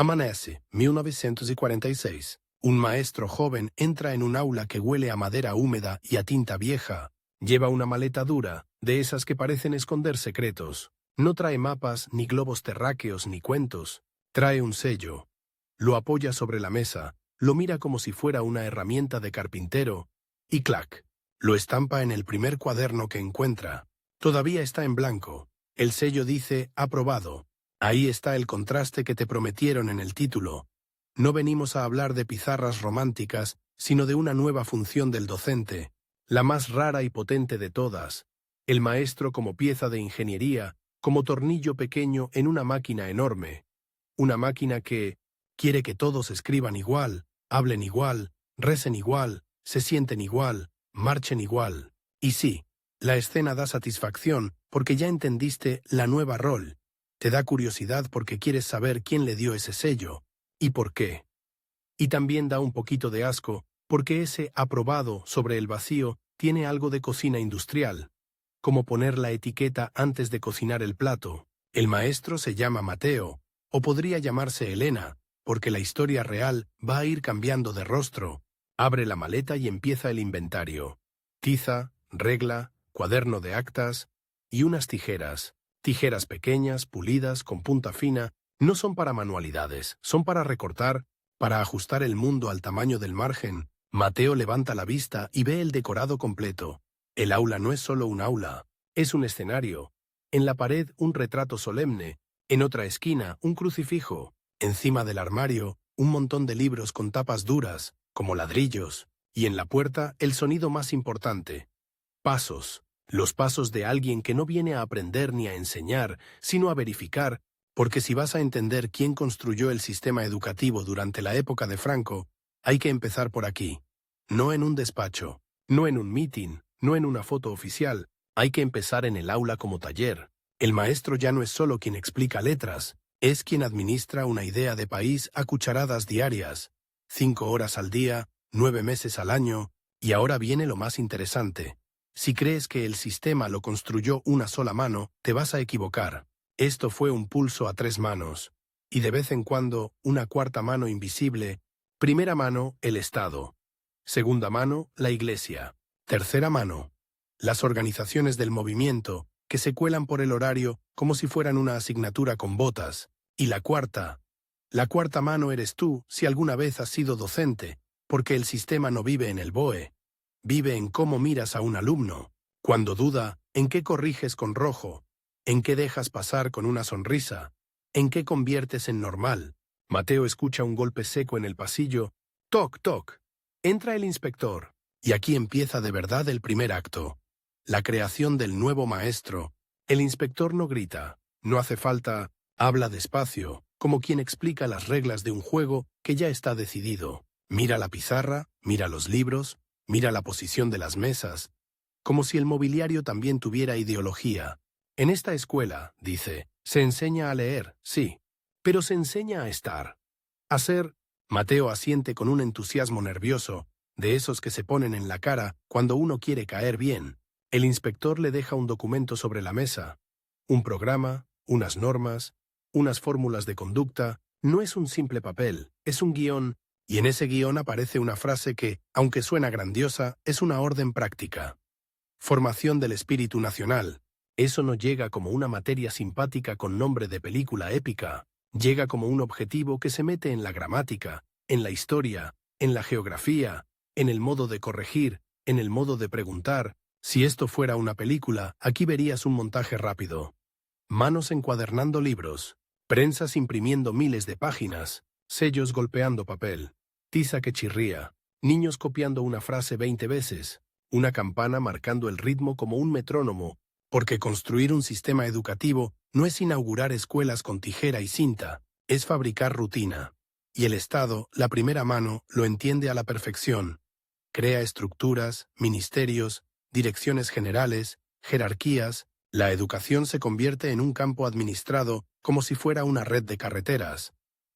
Amanece, 1946. Un maestro joven entra en un aula que huele a madera húmeda y a tinta vieja. Lleva una maleta dura, de esas que parecen esconder secretos. No trae mapas, ni globos terráqueos, ni cuentos. Trae un sello. Lo apoya sobre la mesa, lo mira como si fuera una herramienta de carpintero, y ¡clac! Lo estampa en el primer cuaderno que encuentra. Todavía está en blanco. El sello dice «Aprobado». Ahí está el contraste que te prometieron en el título. No venimos a hablar de pizarras románticas, sino de una nueva función del docente, la más rara y potente de todas. El maestro como pieza de ingeniería, como tornillo pequeño en una máquina enorme. Una máquina que quiere que todos escriban igual, hablen igual, recen igual, se sienten igual, marchen igual. Y sí, la escena da satisfacción porque ya entendiste la nueva rol. Te da curiosidad porque quieres saber quién le dio ese sello y por qué. Y también da un poquito de asco porque ese aprobado sobre el vacío tiene algo de cocina industrial, como poner la etiqueta antes de cocinar el plato. El maestro se llama Mateo, o podría llamarse Elena, porque la historia real va a ir cambiando de rostro. Abre la maleta y empieza el inventario. Tiza, regla, cuaderno de actas y unas tijeras. Tijeras pequeñas, pulidas, con punta fina, no son para manualidades, son para recortar, para ajustar el mundo al tamaño del margen. Mateo levanta la vista y ve el decorado completo. El aula no es solo un aula, es un escenario. En la pared un retrato solemne, en otra esquina un crucifijo, encima del armario un montón de libros con tapas duras, como ladrillos, y en la puerta el sonido más importante. Pasos. Los pasos de alguien que no viene a aprender ni a enseñar, sino a verificar, porque si vas a entender quién construyó el sistema educativo durante la época de Franco, hay que empezar por aquí. No en un despacho, no en un meeting, no en una foto oficial, hay que empezar en el aula como taller. El maestro ya no es solo quien explica letras, es quien administra una idea de país a cucharadas diarias, 5 horas al día, 9 meses al año, y ahora viene lo más interesante. Si crees que el sistema lo construyó una sola mano, te vas a equivocar. Esto fue un pulso a 3 manos, y de vez en cuando una cuarta mano invisible. Primera mano, el Estado. Segunda mano, la Iglesia. Tercera mano, las organizaciones del movimiento, que se cuelan por el horario como si fueran una asignatura con botas. Y la cuarta mano eres tú si alguna vez has sido docente, porque el sistema no vive en el BOE. Vive en cómo miras a un alumno. Cuando duda, en qué corriges con rojo, en qué dejas pasar con una sonrisa, en qué conviertes en normal. Mateo escucha un golpe seco en el pasillo. Toc, toc. Entra el inspector. Y aquí empieza de verdad el primer acto. La creación del nuevo maestro. El inspector no grita. No hace falta. Habla despacio, como quien explica las reglas de un juego que ya está decidido. Mira la pizarra, mira los libros, mira la posición de las mesas, como si el mobiliario también tuviera ideología. En esta escuela, dice, se enseña a leer, sí, pero se enseña a estar. A ser. Mateo asiente con un entusiasmo nervioso, de esos que se ponen en la cara cuando uno quiere caer bien. El inspector le deja un documento sobre la mesa. Un programa, unas normas, unas fórmulas de conducta. No es un simple papel, es un guión. Y en ese guión aparece una frase que, aunque suena grandiosa, es una orden práctica. Formación del espíritu nacional. Eso no llega como una materia simpática con nombre de película épica. Llega como un objetivo que se mete en la gramática, en la historia, en la geografía, en el modo de corregir, en el modo de preguntar. Si esto fuera una película, aquí verías un montaje rápido. Manos encuadernando libros, prensas imprimiendo miles de páginas, sellos golpeando papel. Tiza que chirría, niños copiando una frase 20 veces, una campana marcando el ritmo como un metrónomo, porque construir un sistema educativo no es inaugurar escuelas con tijera y cinta, es fabricar rutina. Y el Estado, la primera mano, lo entiende a la perfección. Crea estructuras, ministerios, direcciones generales, jerarquías. La educación se convierte en un campo administrado como si fuera una red de carreteras,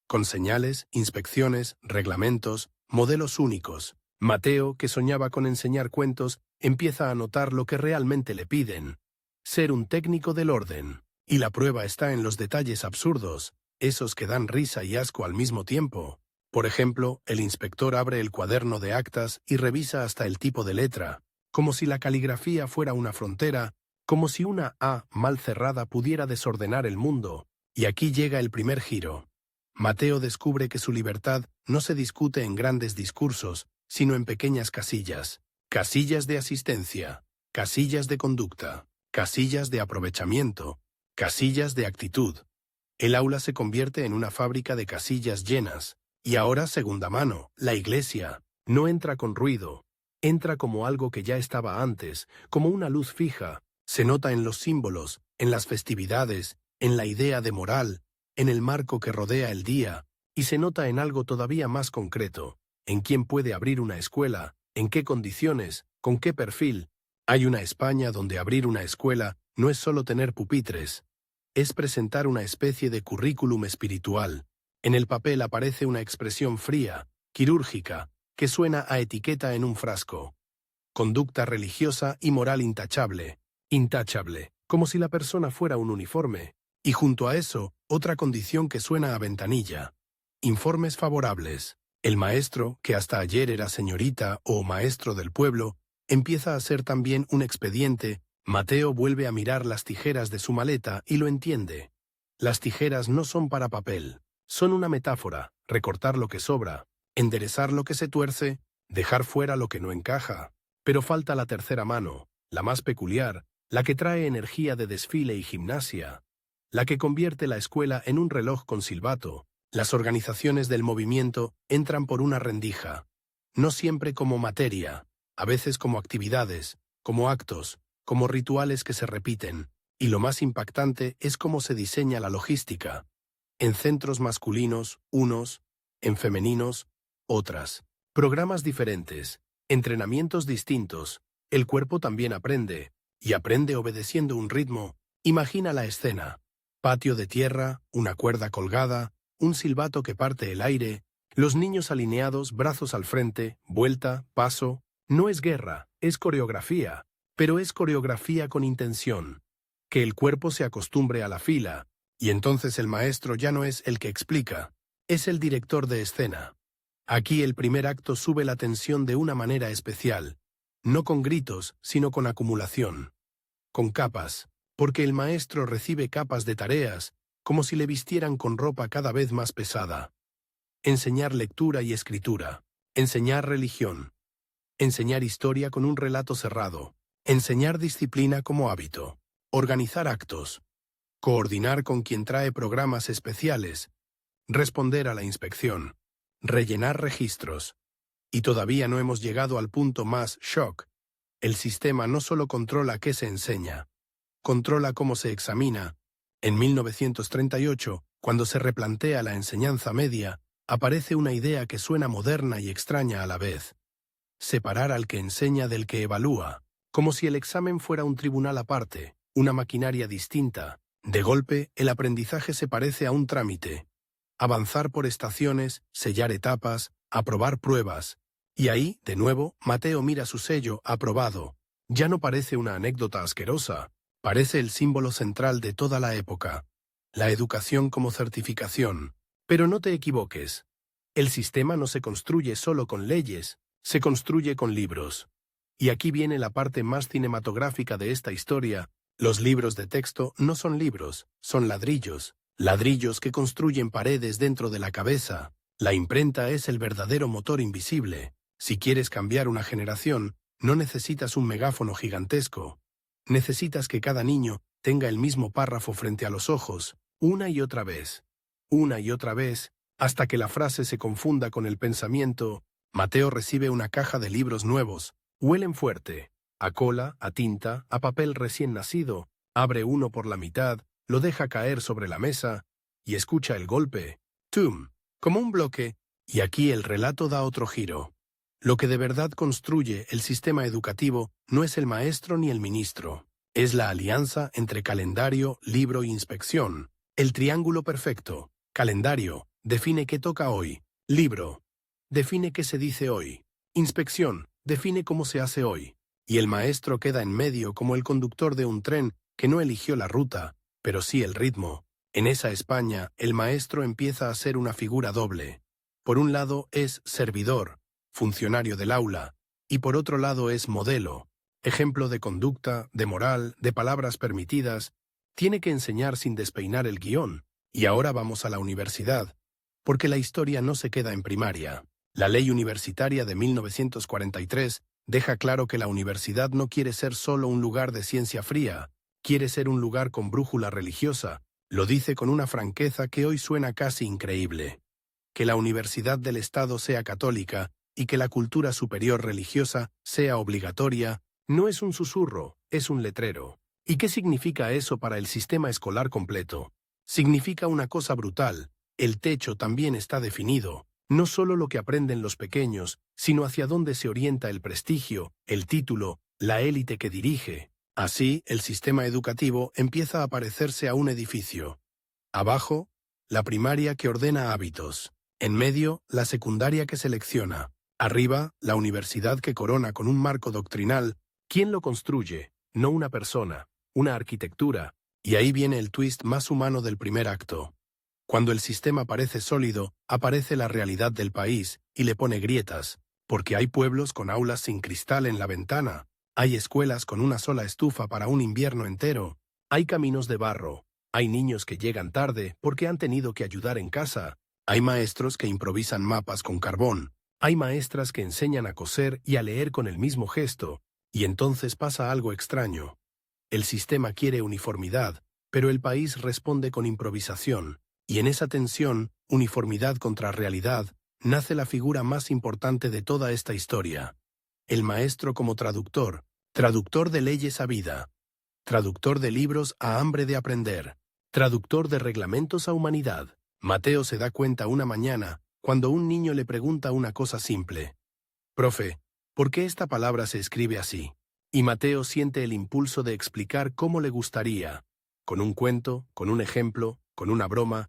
con señales, inspecciones, reglamentos, modelos únicos. Mateo, que soñaba con enseñar cuentos, empieza a notar lo que realmente le piden: ser un técnico del orden. Y la prueba está en los detalles absurdos. esos que dan risa y asco al mismo tiempo. Por ejemplo, el inspector abre el cuaderno de actas y revisa hasta el tipo de letra, como si la caligrafía fuera una frontera, como si una A mal cerrada pudiera desordenar el mundo. Y aquí llega el primer giro. Mateo descubre que su libertad no se discute en grandes discursos, sino en pequeñas casillas. Casillas de asistencia, casillas de conducta, casillas de aprovechamiento, casillas de actitud. El aula se convierte en una fábrica de casillas llenas. Y ahora, segunda mano, la iglesia no entra con ruido. Entra como algo que ya estaba antes, como una luz fija. Se nota en los símbolos, en las festividades, en la idea de moral, en el marco que rodea el día, y se nota en algo todavía más concreto, en quién puede abrir una escuela, en qué condiciones, con qué perfil. Hay una España donde abrir una escuela no es solo tener pupitres, es presentar una especie de currículum espiritual. En el papel aparece una expresión fría, quirúrgica, que suena a etiqueta en un frasco. Conducta religiosa y moral intachable, como si la persona fuera un uniforme. Y junto a eso, otra condición que suena a ventanilla. Informes favorables. El maestro, que hasta ayer era señorita o maestro del pueblo, empieza a ser también un expediente. Mateo vuelve a mirar las tijeras de su maleta y lo entiende. Las tijeras no son para papel. Son una metáfora, recortar lo que sobra, enderezar lo que se tuerce, dejar fuera lo que no encaja. Pero falta la tercera mano, la más peculiar, la que trae energía de desfile y gimnasia, la que convierte la escuela en un reloj con silbato. Las organizaciones del movimiento entran por una rendija, no siempre como materia, a veces como actividades, como actos, como rituales que se repiten, y lo más impactante es cómo se diseña la logística. En centros masculinos, unos, en femeninos, otras. Programas diferentes, entrenamientos distintos. El cuerpo también aprende, y aprende obedeciendo un ritmo. Imagina la escena. Patio de tierra, una cuerda colgada, un silbato que parte el aire, los niños alineados, brazos al frente, vuelta, paso. No es guerra, es coreografía, pero es coreografía con intención. Que el cuerpo se acostumbre a la fila, y entonces el maestro ya no es el que explica, es el director de escena. Aquí el primer acto sube la tensión de una manera especial, no con gritos, sino con acumulación. Con capas, porque el maestro recibe capas de tareas, como si le vistieran con ropa cada vez más pesada. Enseñar lectura y escritura, enseñar religión, enseñar historia con un relato cerrado, enseñar disciplina como hábito, organizar actos, coordinar con quien trae programas especiales, responder a la inspección, rellenar registros. Y todavía no hemos llegado al punto más shock. El sistema no solo controla qué se enseña, controla cómo se examina. En 1938, cuando se replantea la enseñanza media, aparece una idea que suena moderna y extraña a la vez. Separar al que enseña del que evalúa, como si el examen fuera un tribunal aparte, una maquinaria distinta. De golpe, el aprendizaje se parece a un trámite. Avanzar por estaciones, sellar etapas, aprobar pruebas. Y ahí, de nuevo, Mateo mira su sello, aprobado. Ya no parece una anécdota asquerosa, parece el símbolo central de toda la época. La educación como certificación. Pero no te equivoques. El sistema no se construye solo con leyes, se construye con libros. Y aquí viene la parte más cinematográfica de esta historia. Los libros de texto no son libros, son ladrillos. Ladrillos que construyen paredes dentro de la cabeza. La imprenta es el verdadero motor invisible. Si quieres cambiar una generación, no necesitas un megáfono gigantesco. Necesitas que cada niño tenga el mismo párrafo frente a los ojos, una y otra vez, hasta que la frase se confunda con el pensamiento. Mateo recibe una caja de libros nuevos. Huelen fuerte, a cola, a tinta, a papel recién nacido. Abre uno por la mitad, lo deja caer sobre la mesa, y escucha el golpe. ¡Tum! Como un bloque, y aquí el relato da otro giro. Lo que de verdad construye el sistema educativo no es el maestro ni el ministro. Es la alianza entre calendario, libro e inspección. El triángulo perfecto. Calendario, define qué toca hoy. Libro, define qué se dice hoy. Inspección, define cómo se hace hoy. Y el maestro queda en medio como el conductor de un tren que no eligió la ruta, pero sí el ritmo. En esa España, el maestro empieza a ser una figura doble. Por un lado es servidor, funcionario del aula, y por otro lado es modelo, ejemplo de conducta, de moral, de palabras permitidas. Tiene que enseñar sin despeinar el guión. Y ahora vamos a la universidad, porque la historia no se queda en primaria. La Ley Universitaria de 1943 deja claro que la universidad no quiere ser solo un lugar de ciencia fría, quiere ser un lugar con brújula religiosa. Lo dice con una franqueza que hoy suena casi increíble. Que la universidad del Estado sea católica y que la cultura superior religiosa sea obligatoria, no es un susurro, es un letrero. ¿Y qué significa eso para el sistema escolar completo? Significa una cosa brutal. El techo también está definido, no solo lo que aprenden los pequeños, sino hacia dónde se orienta el prestigio, el título, la élite que dirige. Así, el sistema educativo empieza a parecerse a un edificio. Abajo, la primaria que ordena hábitos. En medio, la secundaria que selecciona. Arriba, la universidad que corona con un marco doctrinal. ¿Quién lo construye? No una persona, una arquitectura. Y ahí viene el twist más humano del primer acto. Cuando el sistema parece sólido, aparece la realidad del país y le pone grietas, porque hay pueblos con aulas sin cristal en la ventana, hay escuelas con una sola estufa para un invierno entero, hay caminos de barro, hay niños que llegan tarde porque han tenido que ayudar en casa, hay maestros que improvisan mapas con carbón, hay maestras que enseñan a coser y a leer con el mismo gesto, y entonces pasa algo extraño. El sistema quiere uniformidad, pero el país responde con improvisación. Y en esa tensión, uniformidad contra realidad, nace la figura más importante de toda esta historia. El maestro como traductor, traductor de leyes a vida, traductor de libros a hambre de aprender, traductor de reglamentos a humanidad. Mateo se da cuenta una mañana, cuando un niño le pregunta una cosa simple. «Profe, ¿por qué esta palabra se escribe así?» Y Mateo siente el impulso de explicar cómo le gustaría, con un cuento, con un ejemplo, con una broma.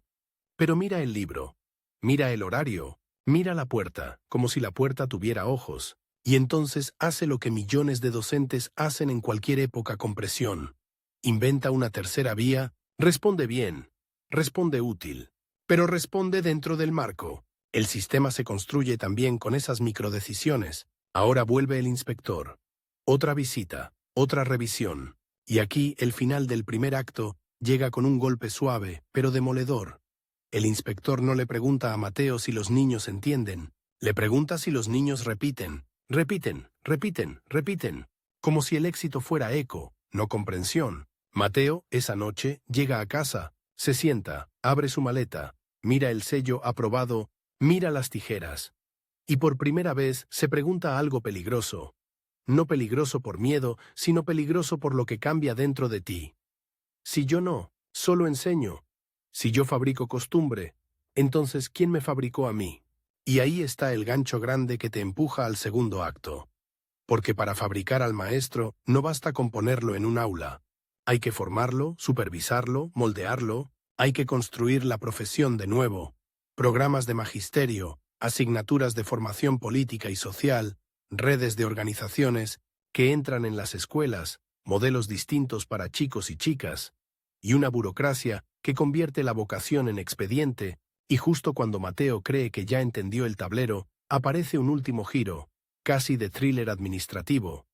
Pero mira el libro, mira el horario, mira la puerta, como si la puerta tuviera ojos, y entonces hace lo que millones de docentes hacen en cualquier época con presión. Inventa una tercera vía, responde bien, responde útil, pero responde dentro del marco. El sistema se construye también con esas microdecisiones. Ahora vuelve el inspector. Otra visita, otra revisión. Y aquí el final del primer acto llega con un golpe suave, pero demoledor. El inspector no le pregunta a Mateo si los niños entienden, le pregunta si los niños repiten, como si el éxito fuera eco, no comprensión. Mateo, esa noche, llega a casa, se sienta, abre su maleta, mira el sello aprobado, mira las tijeras. Y por primera vez se pregunta algo peligroso. No peligroso por miedo, sino peligroso por lo que cambia dentro de ti. Si yo no, solo enseño. Si yo fabrico costumbre, entonces ¿quién me fabricó a mí? Y ahí está el gancho grande que te empuja al segundo acto. Porque para fabricar al maestro no basta con ponerlo en un aula. Hay que formarlo, supervisarlo, moldearlo, hay que construir la profesión de nuevo. Programas de magisterio, asignaturas de formación política y social, redes de organizaciones que entran en las escuelas, modelos distintos para chicos y chicas, y una burocracia que convierte la vocación en expediente, y justo cuando Mateo cree que ya entendió el tablero, aparece un último giro, casi de thriller administrativo.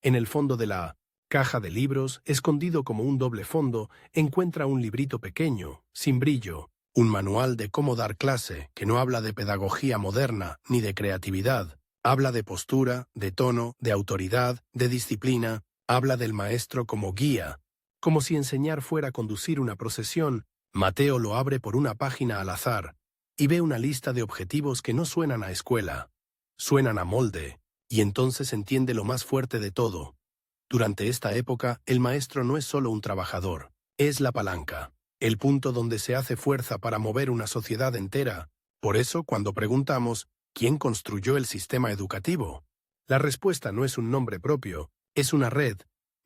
En el fondo de la caja de libros, escondido como un doble fondo, encuentra un librito pequeño, sin brillo, un manual de cómo dar clase, que no habla de pedagogía moderna ni de creatividad, habla de postura, de tono, de autoridad, de disciplina, habla del maestro como guía, como si enseñar fuera conducir una procesión. Mateo lo abre por una página al azar y ve una lista de objetivos que no suenan a escuela, suenan a molde, y entonces entiende lo más fuerte de todo. Durante esta época, el maestro no es solo un trabajador, es la palanca, el punto donde se hace fuerza para mover una sociedad entera. Por eso, cuando preguntamos, ¿quién construyó el sistema educativo? La respuesta no es un nombre propio, es una red.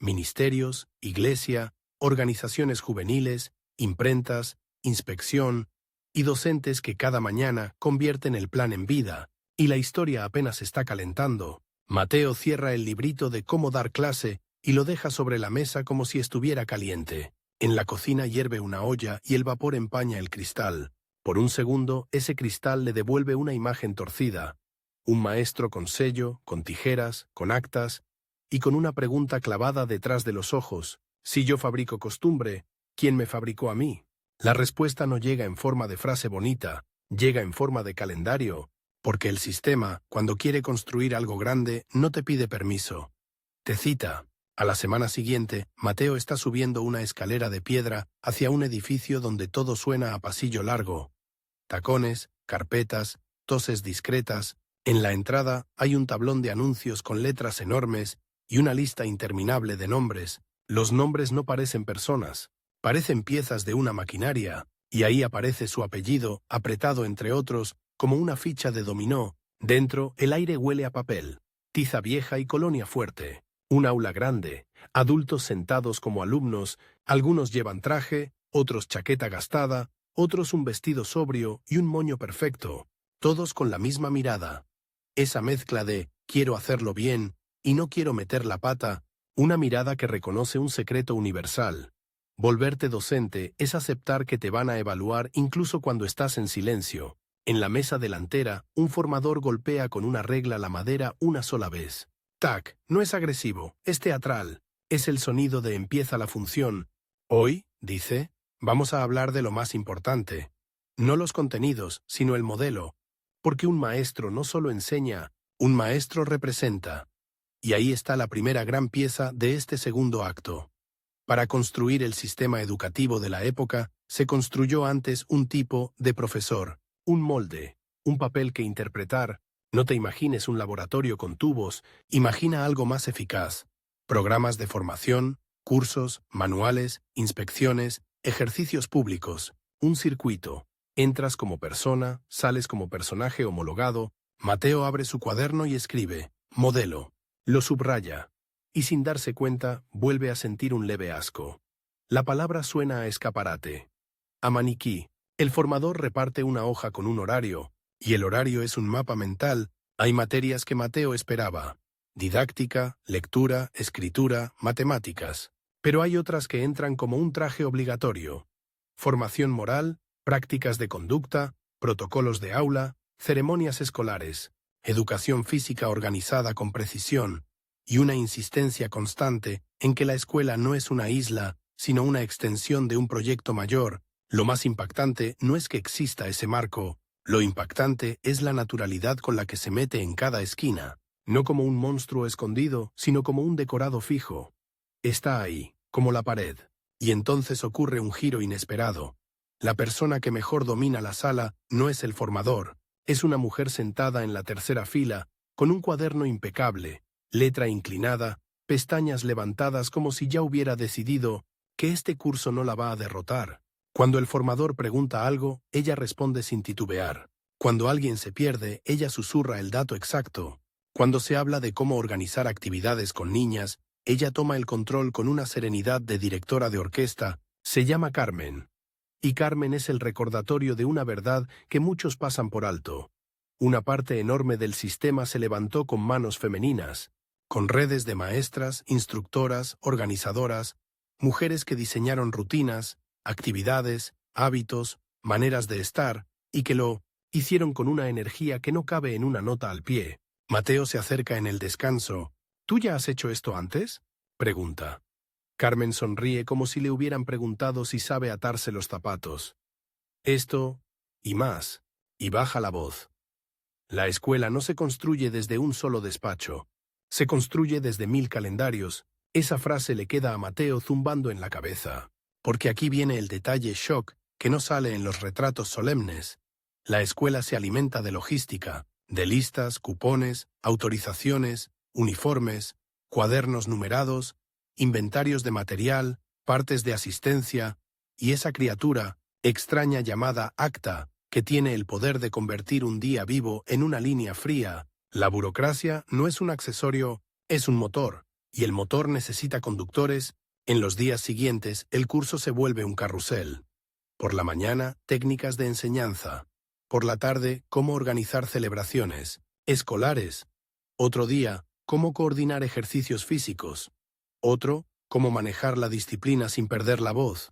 Ministerios, iglesia, organizaciones juveniles, imprentas, inspección y docentes que cada mañana convierten el plan en vida, y la historia apenas está calentando. Mateo cierra el librito de cómo dar clase y lo deja sobre la mesa como si estuviera caliente. En la cocina hierve una olla y el vapor empaña el cristal. Por un segundo, ese cristal le devuelve una imagen torcida. Un maestro con sello, con tijeras, con actas, y con una pregunta clavada detrás de los ojos. Si yo fabrico costumbre, ¿quién me fabricó a mí? La respuesta no llega en forma de frase bonita, llega en forma de calendario, porque el sistema, cuando quiere construir algo grande, no te pide permiso. Te cita. A la semana siguiente, Mateo está subiendo una escalera de piedra hacia un edificio donde todo suena a pasillo largo. Tacones, carpetas, toses discretas. En la entrada hay un tablón de anuncios con letras enormes y una lista interminable de nombres. Los nombres no parecen personas, parecen piezas de una maquinaria, y ahí aparece su apellido, apretado entre otros, como una ficha de dominó. Dentro, el aire huele a papel, tiza vieja y colonia fuerte. Un aula grande, adultos sentados como alumnos, algunos llevan traje, otros chaqueta gastada, otros un vestido sobrio y un moño perfecto, todos con la misma mirada. Esa mezcla de quiero hacerlo bien y no quiero meter la pata, una mirada que reconoce un secreto universal. Volverte docente es aceptar que te van a evaluar incluso cuando estás en silencio. En la mesa delantera, un formador golpea con una regla la madera una sola vez. Tac, no es agresivo, es teatral. Es el sonido de empieza la función. Hoy, dice, vamos a hablar de lo más importante. No los contenidos, sino el modelo. Porque un maestro no solo enseña, un maestro representa. Y ahí está la primera gran pieza de este segundo acto. Para construir el sistema educativo de la época, se construyó antes un tipo de profesor, un molde, un papel que interpretar. No te imagines un laboratorio con tubos, imagina algo más eficaz. Programas de formación, cursos, manuales, inspecciones, ejercicios públicos, un circuito. Entras como persona, sales como personaje homologado. Mateo abre su cuaderno y escribe, modelo. Lo subraya. Y sin darse cuenta, vuelve a sentir un leve asco. La palabra suena a escaparate. A maniquí. El formador reparte una hoja con un horario, y el horario es un mapa mental. Hay materias que Mateo esperaba. Didáctica, lectura, escritura, matemáticas. Pero hay otras que entran como un traje obligatorio. Formación moral, prácticas de conducta, protocolos de aula, ceremonias escolares, educación física organizada con precisión, y una insistencia constante en que la escuela no es una isla, sino una extensión de un proyecto mayor. Lo más impactante no es que exista ese marco, lo impactante es la naturalidad con la que se mete en cada esquina, no como un monstruo escondido, sino como un decorado fijo. Está ahí, como la pared, y entonces ocurre un giro inesperado. La persona que mejor domina la sala no es el formador, es una mujer sentada en la tercera fila, con un cuaderno impecable, letra inclinada, pestañas levantadas como si ya hubiera decidido que este curso no la va a derrotar. Cuando el formador pregunta algo, ella responde sin titubear. Cuando alguien se pierde, ella susurra el dato exacto. Cuando se habla de cómo organizar actividades con niñas, ella toma el control con una serenidad de directora de orquesta. Se llama Carmen. Y Carmen es el recordatorio de una verdad que muchos pasan por alto. Una parte enorme del sistema se levantó con manos femeninas, con redes de maestras, instructoras, organizadoras, mujeres que diseñaron rutinas, actividades, hábitos, maneras de estar, y que lo hicieron con una energía que no cabe en una nota al pie. Mateo se acerca en el descanso. ¿Tú ya has hecho esto antes?, pregunta. Carmen sonríe como si le hubieran preguntado si sabe atarse los zapatos. Esto, y más, y baja la voz. La escuela no se construye desde un solo despacho. Se construye desde 1000 calendarios. Esa frase le queda a Mateo zumbando en la cabeza. Porque aquí viene el detalle shock que no sale en los retratos solemnes. La escuela se alimenta de logística, de listas, cupones, autorizaciones, uniformes, cuadernos numerados, inventarios de material, partes de asistencia, y esa criatura, extraña llamada acta, que tiene el poder de convertir un día vivo en una línea fría. La burocracia no es un accesorio, es un motor, y el motor necesita conductores. En los días siguientes, el curso se vuelve un carrusel. Por la mañana, técnicas de enseñanza. Por la tarde, cómo organizar celebraciones escolares. Otro día, cómo coordinar ejercicios físicos. Otro, cómo manejar la disciplina sin perder la voz.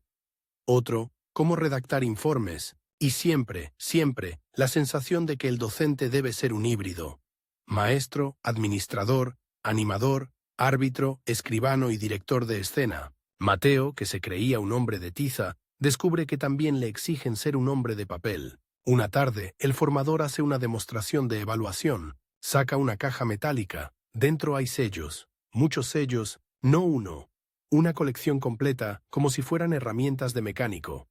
Otro, cómo redactar informes. Y siempre, siempre, la sensación de que el docente debe ser un híbrido. Maestro, administrador, animador, árbitro, escribano y director de escena. Mateo, que se creía un hombre de tiza, descubre que también le exigen ser un hombre de papel. Una tarde, el formador hace una demostración de evaluación. Saca una caja metálica. Dentro hay sellos. Muchos sellos, no uno. Una colección completa, como si fueran herramientas de mecánico.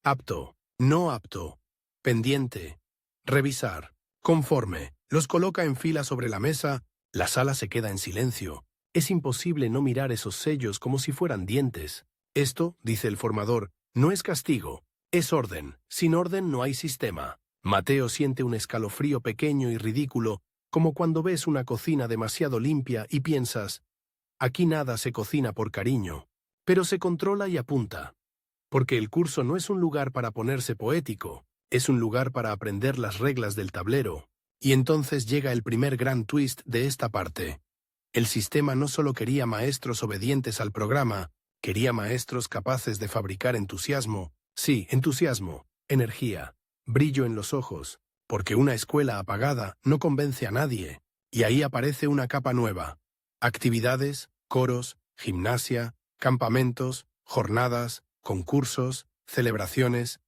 Apto, no apto. Pendiente. Revisar. Conforme. Los coloca en fila sobre la mesa. La sala se queda en silencio. Es imposible no mirar esos sellos como si fueran dientes. Esto, dice el formador, no es castigo. Es orden. Sin orden no hay sistema. Mateo siente un escalofrío pequeño y ridículo, como cuando ves una cocina demasiado limpia y piensas, aquí nada se cocina por cariño, pero se controla y apunta. Porque el curso no es un lugar para ponerse poético, es un lugar para aprender las reglas del tablero. Y entonces llega el primer gran twist de esta parte. El sistema no solo quería maestros obedientes al programa, quería maestros capaces de fabricar entusiasmo. Sí, entusiasmo, energía, brillo en los ojos, porque una escuela apagada no convence a nadie. Y ahí aparece una capa nueva. Actividades, coros, gimnasia, campamentos, jornadas, concursos, celebraciones.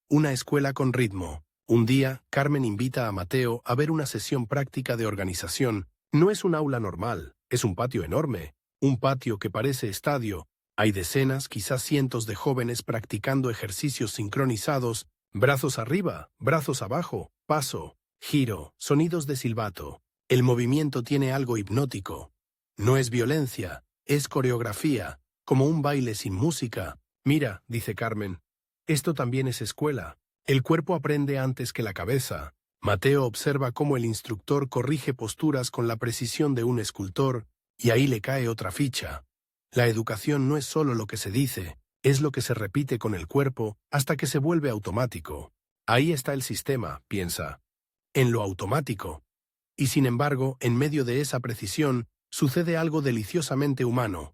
Una escuela con ritmo. Un día, Carmen invita a Mateo a ver una sesión práctica de organización. No es un aula normal, es un patio enorme, un patio que parece estadio. Hay decenas, quizás cientos de jóvenes practicando ejercicios sincronizados, brazos arriba, brazos abajo, paso, giro, sonidos de silbato. El movimiento tiene algo hipnótico. No es violencia, es coreografía, como un baile sin música. Mira, dice Carmen, esto también es escuela. El cuerpo aprende antes que la cabeza. Mateo observa cómo el instructor corrige posturas con la precisión de un escultor, y ahí le cae otra ficha. La educación no es solo lo que se dice, es lo que se repite con el cuerpo hasta que se vuelve automático. Ahí está el sistema, piensa. En lo automático. Y sin embargo, en medio de esa precisión, sucede algo deliciosamente humano.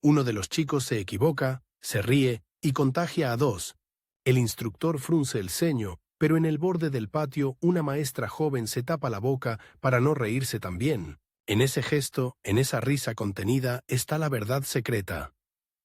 Uno de los chicos se equivoca, se ríe y contagia a dos. El instructor frunce el ceño, pero en el borde del patio una maestra joven se tapa la boca para no reírse también. En ese gesto, en esa risa contenida, está la verdad secreta.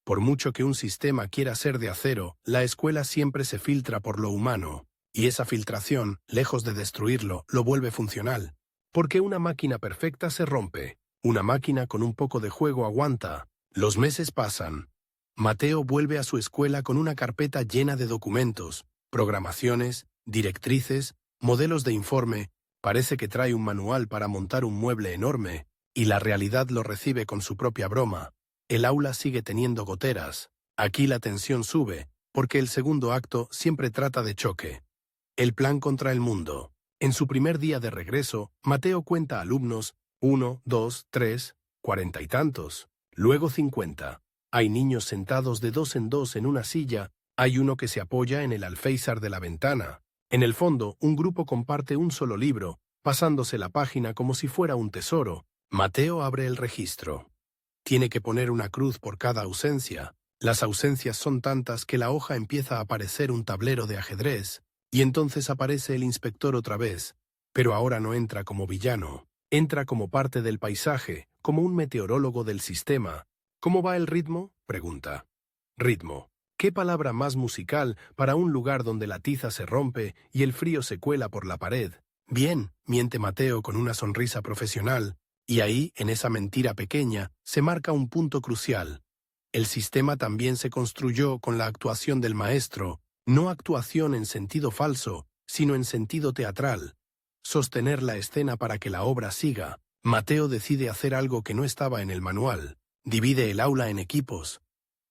Por mucho que un sistema quiera ser de acero, la escuela siempre se filtra por lo humano. Y esa filtración, lejos de destruirlo, lo vuelve funcional. Porque una máquina perfecta se rompe. Una máquina con un poco de juego aguanta. Los meses pasan. Mateo vuelve a su escuela con una carpeta llena de documentos, programaciones, directrices, modelos de informe. Parece que trae un manual para montar un mueble enorme, y la realidad lo recibe con su propia broma. El aula sigue teniendo goteras. Aquí la tensión sube, porque el segundo acto siempre trata de choque. El plan contra el mundo. En su primer día de regreso, Mateo cuenta alumnos, 1, 2, 3, 40 y tantos, luego 50. Hay niños sentados de dos en una silla, hay uno que se apoya en el alféizar de la ventana. En el fondo, un grupo comparte un solo libro, pasándose la página como si fuera un tesoro. Mateo abre el registro. Tiene que poner una cruz por cada ausencia. Las ausencias son tantas que la hoja empieza a parecer un tablero de ajedrez, y entonces aparece el inspector otra vez, pero ahora no entra como villano, entra como parte del paisaje, como un meteorólogo del sistema. ¿Cómo va el ritmo?, pregunta. Ritmo. ¿Qué palabra más musical para un lugar donde la tiza se rompe y el frío se cuela por la pared? Bien, miente Mateo con una sonrisa profesional, y ahí, en esa mentira pequeña, se marca un punto crucial. El sistema también se construyó con la actuación del maestro, no actuación en sentido falso, sino en sentido teatral. Sostener la escena para que la obra siga. Mateo decide hacer algo que no estaba en el manual. Divide el aula en equipos.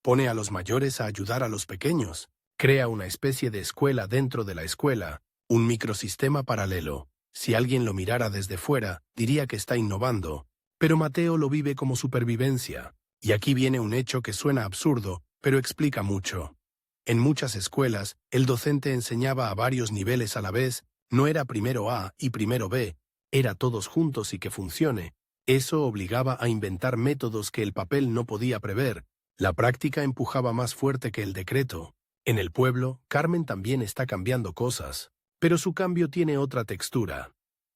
Pone a los mayores a ayudar a los pequeños. Crea una especie de escuela dentro de la escuela, un microsistema paralelo. Si alguien lo mirara desde fuera, diría que está innovando. Pero Mateo lo vive como supervivencia. Y aquí viene un hecho que suena absurdo, pero explica mucho. En muchas escuelas, el docente enseñaba a varios niveles a la vez, no era primero A y primero B, era todos juntos y que funcione. Eso obligaba a inventar métodos que el papel no podía prever. La práctica empujaba más fuerte que el decreto. En el pueblo, Carmen también está cambiando cosas, pero su cambio tiene otra textura.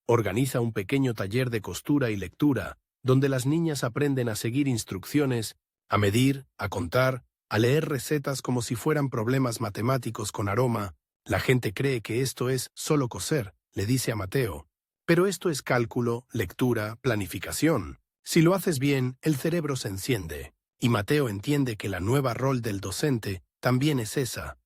Organiza un pequeño taller de costura y lectura, donde las niñas aprenden a seguir instrucciones, a medir, a contar, a leer recetas como si fueran problemas matemáticos con aroma. La gente cree que esto es solo coser, le dice a Mateo. Pero esto es cálculo, lectura, planificación. Si lo haces bien, el cerebro se enciende. Y Mateo entiende que la nueva rol del docente también es esa: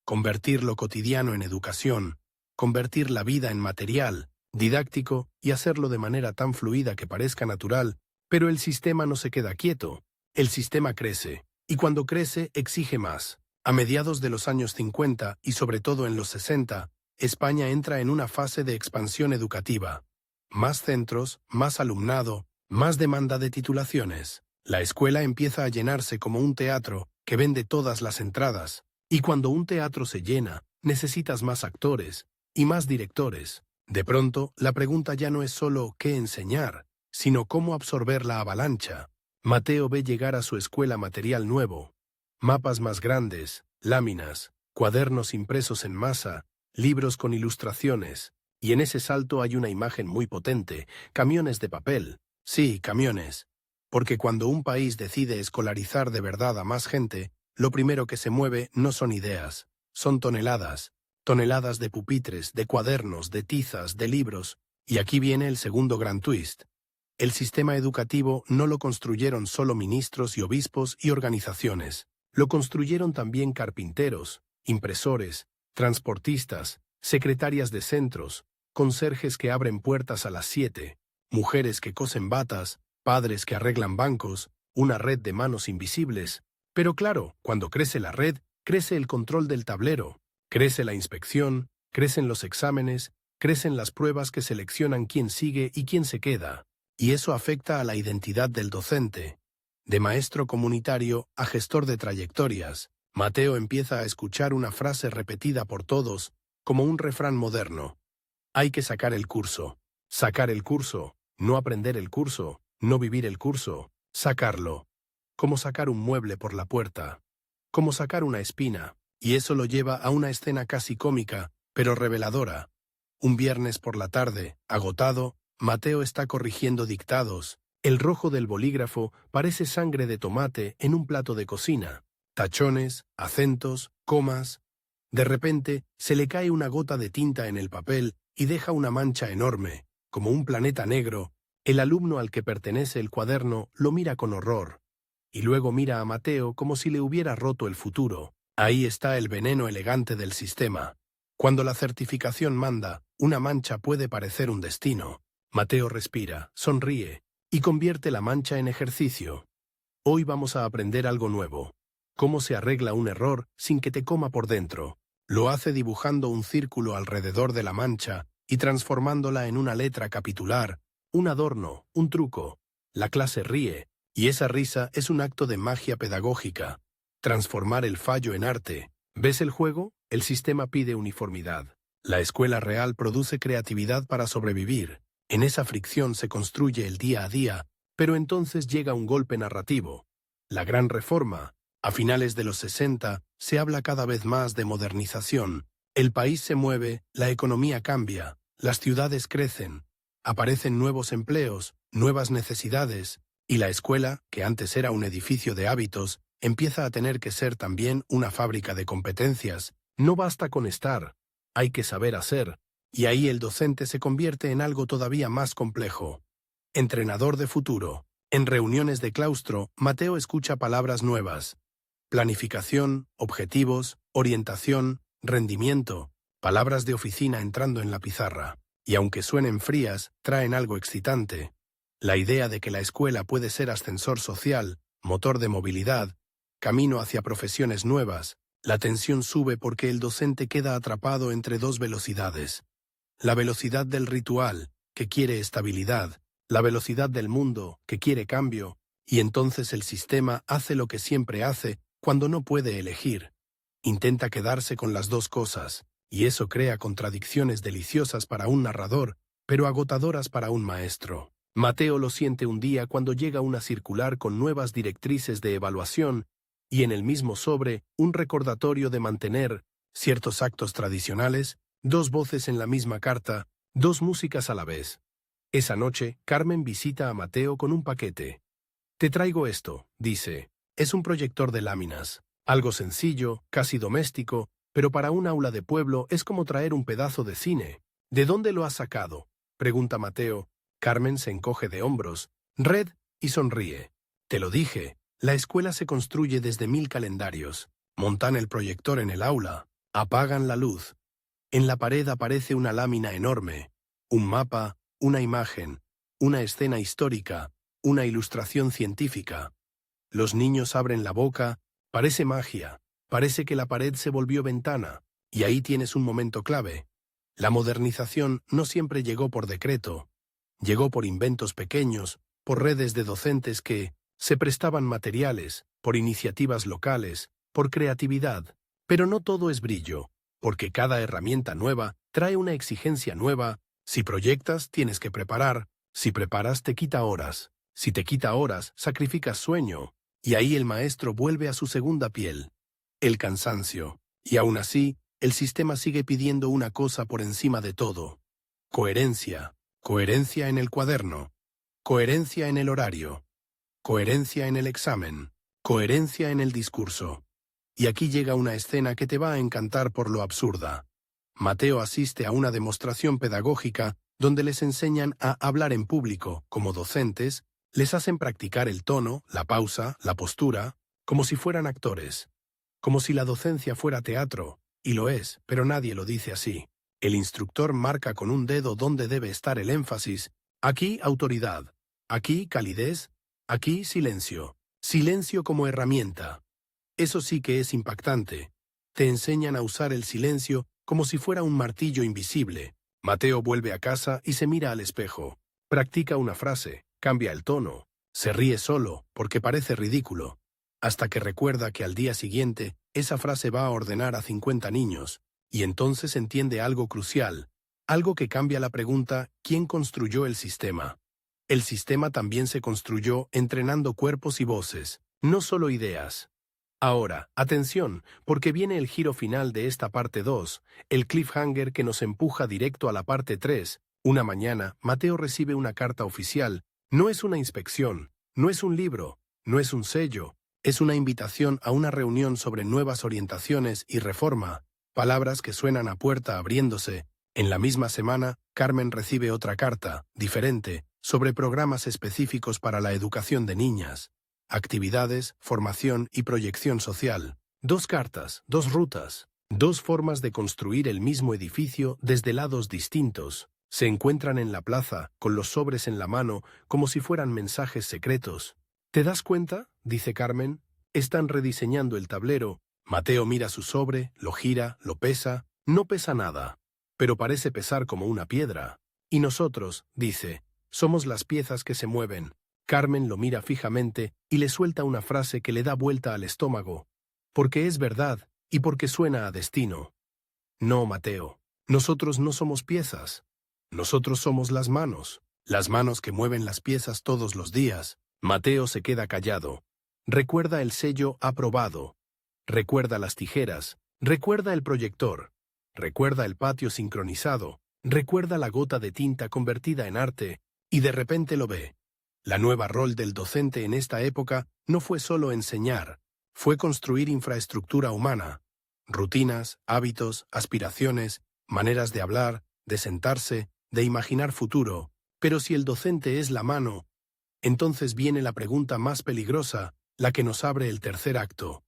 convertir lo cotidiano en educación, convertir la vida en material, didáctico, y hacerlo de manera tan fluida que parezca natural. Pero el sistema no se queda quieto. El sistema crece, y cuando crece exige más. A mediados de los años 50 y sobre todo en los 60, España entra en una fase de expansión educativa. Más centros, más alumnado, más demanda de titulaciones. La escuela empieza a llenarse como un teatro que vende todas las entradas. Y cuando un teatro se llena, necesitas más actores y más directores. De pronto, la pregunta ya no es solo qué enseñar, sino cómo absorber la avalancha. Mateo ve llegar a su escuela material nuevo: mapas más grandes, láminas, cuadernos impresos en masa, libros con ilustraciones, y en ese salto hay una imagen muy potente: camiones de papel. Sí, camiones. Porque cuando un país decide escolarizar de verdad a más gente, lo primero que se mueve no son ideas, son toneladas. Toneladas de pupitres, de cuadernos, de tizas, de libros. Y aquí viene el segundo gran twist. El sistema educativo no lo construyeron solo ministros y obispos y organizaciones. Lo construyeron también carpinteros, impresores, transportistas, secretarias de centros, conserjes que abren puertas a las 7, mujeres que cosen batas, padres que arreglan bancos, una red de manos invisibles. Pero claro, cuando crece la red, crece el control del tablero, crece la inspección, crecen los exámenes, crecen las pruebas que seleccionan quién sigue y quién se queda. Y eso afecta a la identidad del docente. De maestro comunitario a gestor de trayectorias, Mateo empieza a escuchar una frase repetida por todos, como un refrán moderno: hay que sacar el curso, no aprender el curso, no vivir el curso, sacarlo. Como sacar un mueble por la puerta, como sacar una espina, y eso lo lleva a una escena casi cómica, pero reveladora. Un viernes por la tarde, agotado, Mateo está corrigiendo dictados. El rojo del bolígrafo parece sangre de tomate en un plato de cocina. Tachones, acentos, comas. De repente, se le cae una gota de tinta en el papel y deja una mancha enorme, como un planeta negro. El alumno al que pertenece el cuaderno lo mira con horror. Y luego mira a Mateo como si le hubiera roto el futuro. Ahí está el veneno elegante del sistema. Cuando la certificación manda, una mancha puede parecer un destino. Mateo respira, sonríe, y convierte la mancha en ejercicio. Hoy vamos a aprender algo nuevo. Cómo se arregla un error sin que te coma por dentro. Lo hace dibujando un círculo alrededor de la mancha y transformándola en una letra capitular, un adorno, un truco. La clase ríe, y esa risa es un acto de magia pedagógica. Transformar el fallo en arte. ¿Ves el juego? El sistema pide uniformidad. La escuela real produce creatividad para sobrevivir. En esa fricción se construye el día a día, pero entonces llega un golpe narrativo. La gran reforma. A finales de los 60, se habla cada vez más de modernización. El país se mueve, la economía cambia, las ciudades crecen, aparecen nuevos empleos, nuevas necesidades, y la escuela, que antes era un edificio de hábitos, empieza a tener que ser también una fábrica de competencias. No basta con estar, hay que saber hacer. Y ahí el docente se convierte en algo todavía más complejo. Entrenador de futuro. En reuniones de claustro, Mateo escucha palabras nuevas: planificación, objetivos, orientación, rendimiento, palabras de oficina entrando en la pizarra. Y aunque suenen frías, traen algo excitante. La idea de que la escuela puede ser ascensor social, motor de movilidad, camino hacia profesiones nuevas. La tensión sube porque el docente queda atrapado entre dos velocidades. La velocidad del ritual, que quiere estabilidad, la velocidad del mundo, que quiere cambio, y entonces el sistema hace lo que siempre hace cuando no puede elegir. Intenta quedarse con las dos cosas, y eso crea contradicciones deliciosas para un narrador, pero agotadoras para un maestro. Mateo lo siente un día cuando llega una circular con nuevas directrices de evaluación y en el mismo sobre un recordatorio de mantener ciertos actos tradicionales, 2 voces en la misma carta, 2 músicas a la vez. Esa noche, Carmen visita a Mateo con un paquete. «Te traigo esto», dice. Es un proyector de láminas. Algo sencillo, casi doméstico, pero para un aula de pueblo es como traer un pedazo de cine. «¿De dónde lo has sacado?», pregunta Mateo. Carmen se encoge de hombros, red, y sonríe. «Te lo dije, la escuela se construye desde 1000 calendarios. Montan el proyector en el aula, apagan la luz. En la pared aparece una lámina enorme, un mapa, una imagen, una escena histórica, una ilustración científica. Los niños abren la boca, parece magia, parece que la pared se volvió ventana, y ahí tienes un momento clave. La modernización no siempre llegó por decreto, llegó por inventos pequeños, por redes de docentes que se prestaban materiales, por iniciativas locales, por creatividad. Pero no todo es brillo, porque cada herramienta nueva trae una exigencia nueva. Si proyectas, tienes que preparar. Si preparas, te quita horas. Si te quita horas, sacrificas sueño. Y ahí el maestro vuelve a su segunda piel, el cansancio. Y aún así, el sistema sigue pidiendo una cosa por encima de todo. Coherencia. Coherencia en el cuaderno. Coherencia en el horario. Coherencia en el examen. Coherencia en el discurso. Y aquí llega una escena que te va a encantar por lo absurda. Mateo asiste a una demostración pedagógica donde les enseñan a hablar en público, como docentes, les hacen practicar el tono, la pausa, la postura, como si fueran actores. Como si la docencia fuera teatro, y lo es, pero nadie lo dice así. El instructor marca con un dedo dónde debe estar el énfasis. Aquí autoridad, aquí calidez, aquí silencio. Silencio como herramienta. Eso sí que es impactante. Te enseñan a usar el silencio como si fuera un martillo invisible. Mateo vuelve a casa y se mira al espejo. Practica una frase, cambia el tono, se ríe solo porque parece ridículo, hasta que recuerda que al día siguiente esa frase va a ordenar a 50 niños, y entonces entiende algo crucial, algo que cambia la pregunta ¿quién construyó el sistema? El sistema también se construyó entrenando cuerpos y voces, no solo ideas. Ahora, atención, porque viene el giro final de esta parte 2, el cliffhanger que nos empuja directo a la parte 3. Una mañana, Mateo recibe una carta oficial. No es una inspección, no es un libro, no es un sello, es una invitación a una reunión sobre nuevas orientaciones y reforma, palabras que suenan a puerta abriéndose. En la misma semana, Carmen recibe otra carta, diferente, sobre programas específicos para la educación de niñas. Actividades, formación y proyección social. 2 cartas, 2 rutas, 2 formas de construir el mismo edificio desde lados distintos. Se encuentran en la plaza, con los sobres en la mano, como si fueran mensajes secretos. ¿Te das cuenta?, dice Carmen. Están rediseñando el tablero. Mateo mira su sobre, lo gira, lo pesa. No pesa nada, pero parece pesar como una piedra. Y nosotros, dice, somos las piezas que se mueven. Carmen lo mira fijamente y le suelta una frase que le da vuelta al estómago. Porque es verdad y porque suena a destino. No, Mateo, nosotros no somos piezas. Nosotros somos las manos que mueven las piezas todos los días. Mateo se queda callado. Recuerda el sello aprobado. Recuerda las tijeras. Recuerda el proyector. Recuerda el patio sincronizado. Recuerda la gota de tinta convertida en arte. Y de repente lo ve. La nueva rol del docente en esta época no fue solo enseñar, fue construir infraestructura humana, rutinas, hábitos, aspiraciones, maneras de hablar, de sentarse, de imaginar futuro. Pero si el docente es la mano, entonces viene la pregunta más peligrosa, la que nos abre el tercer acto.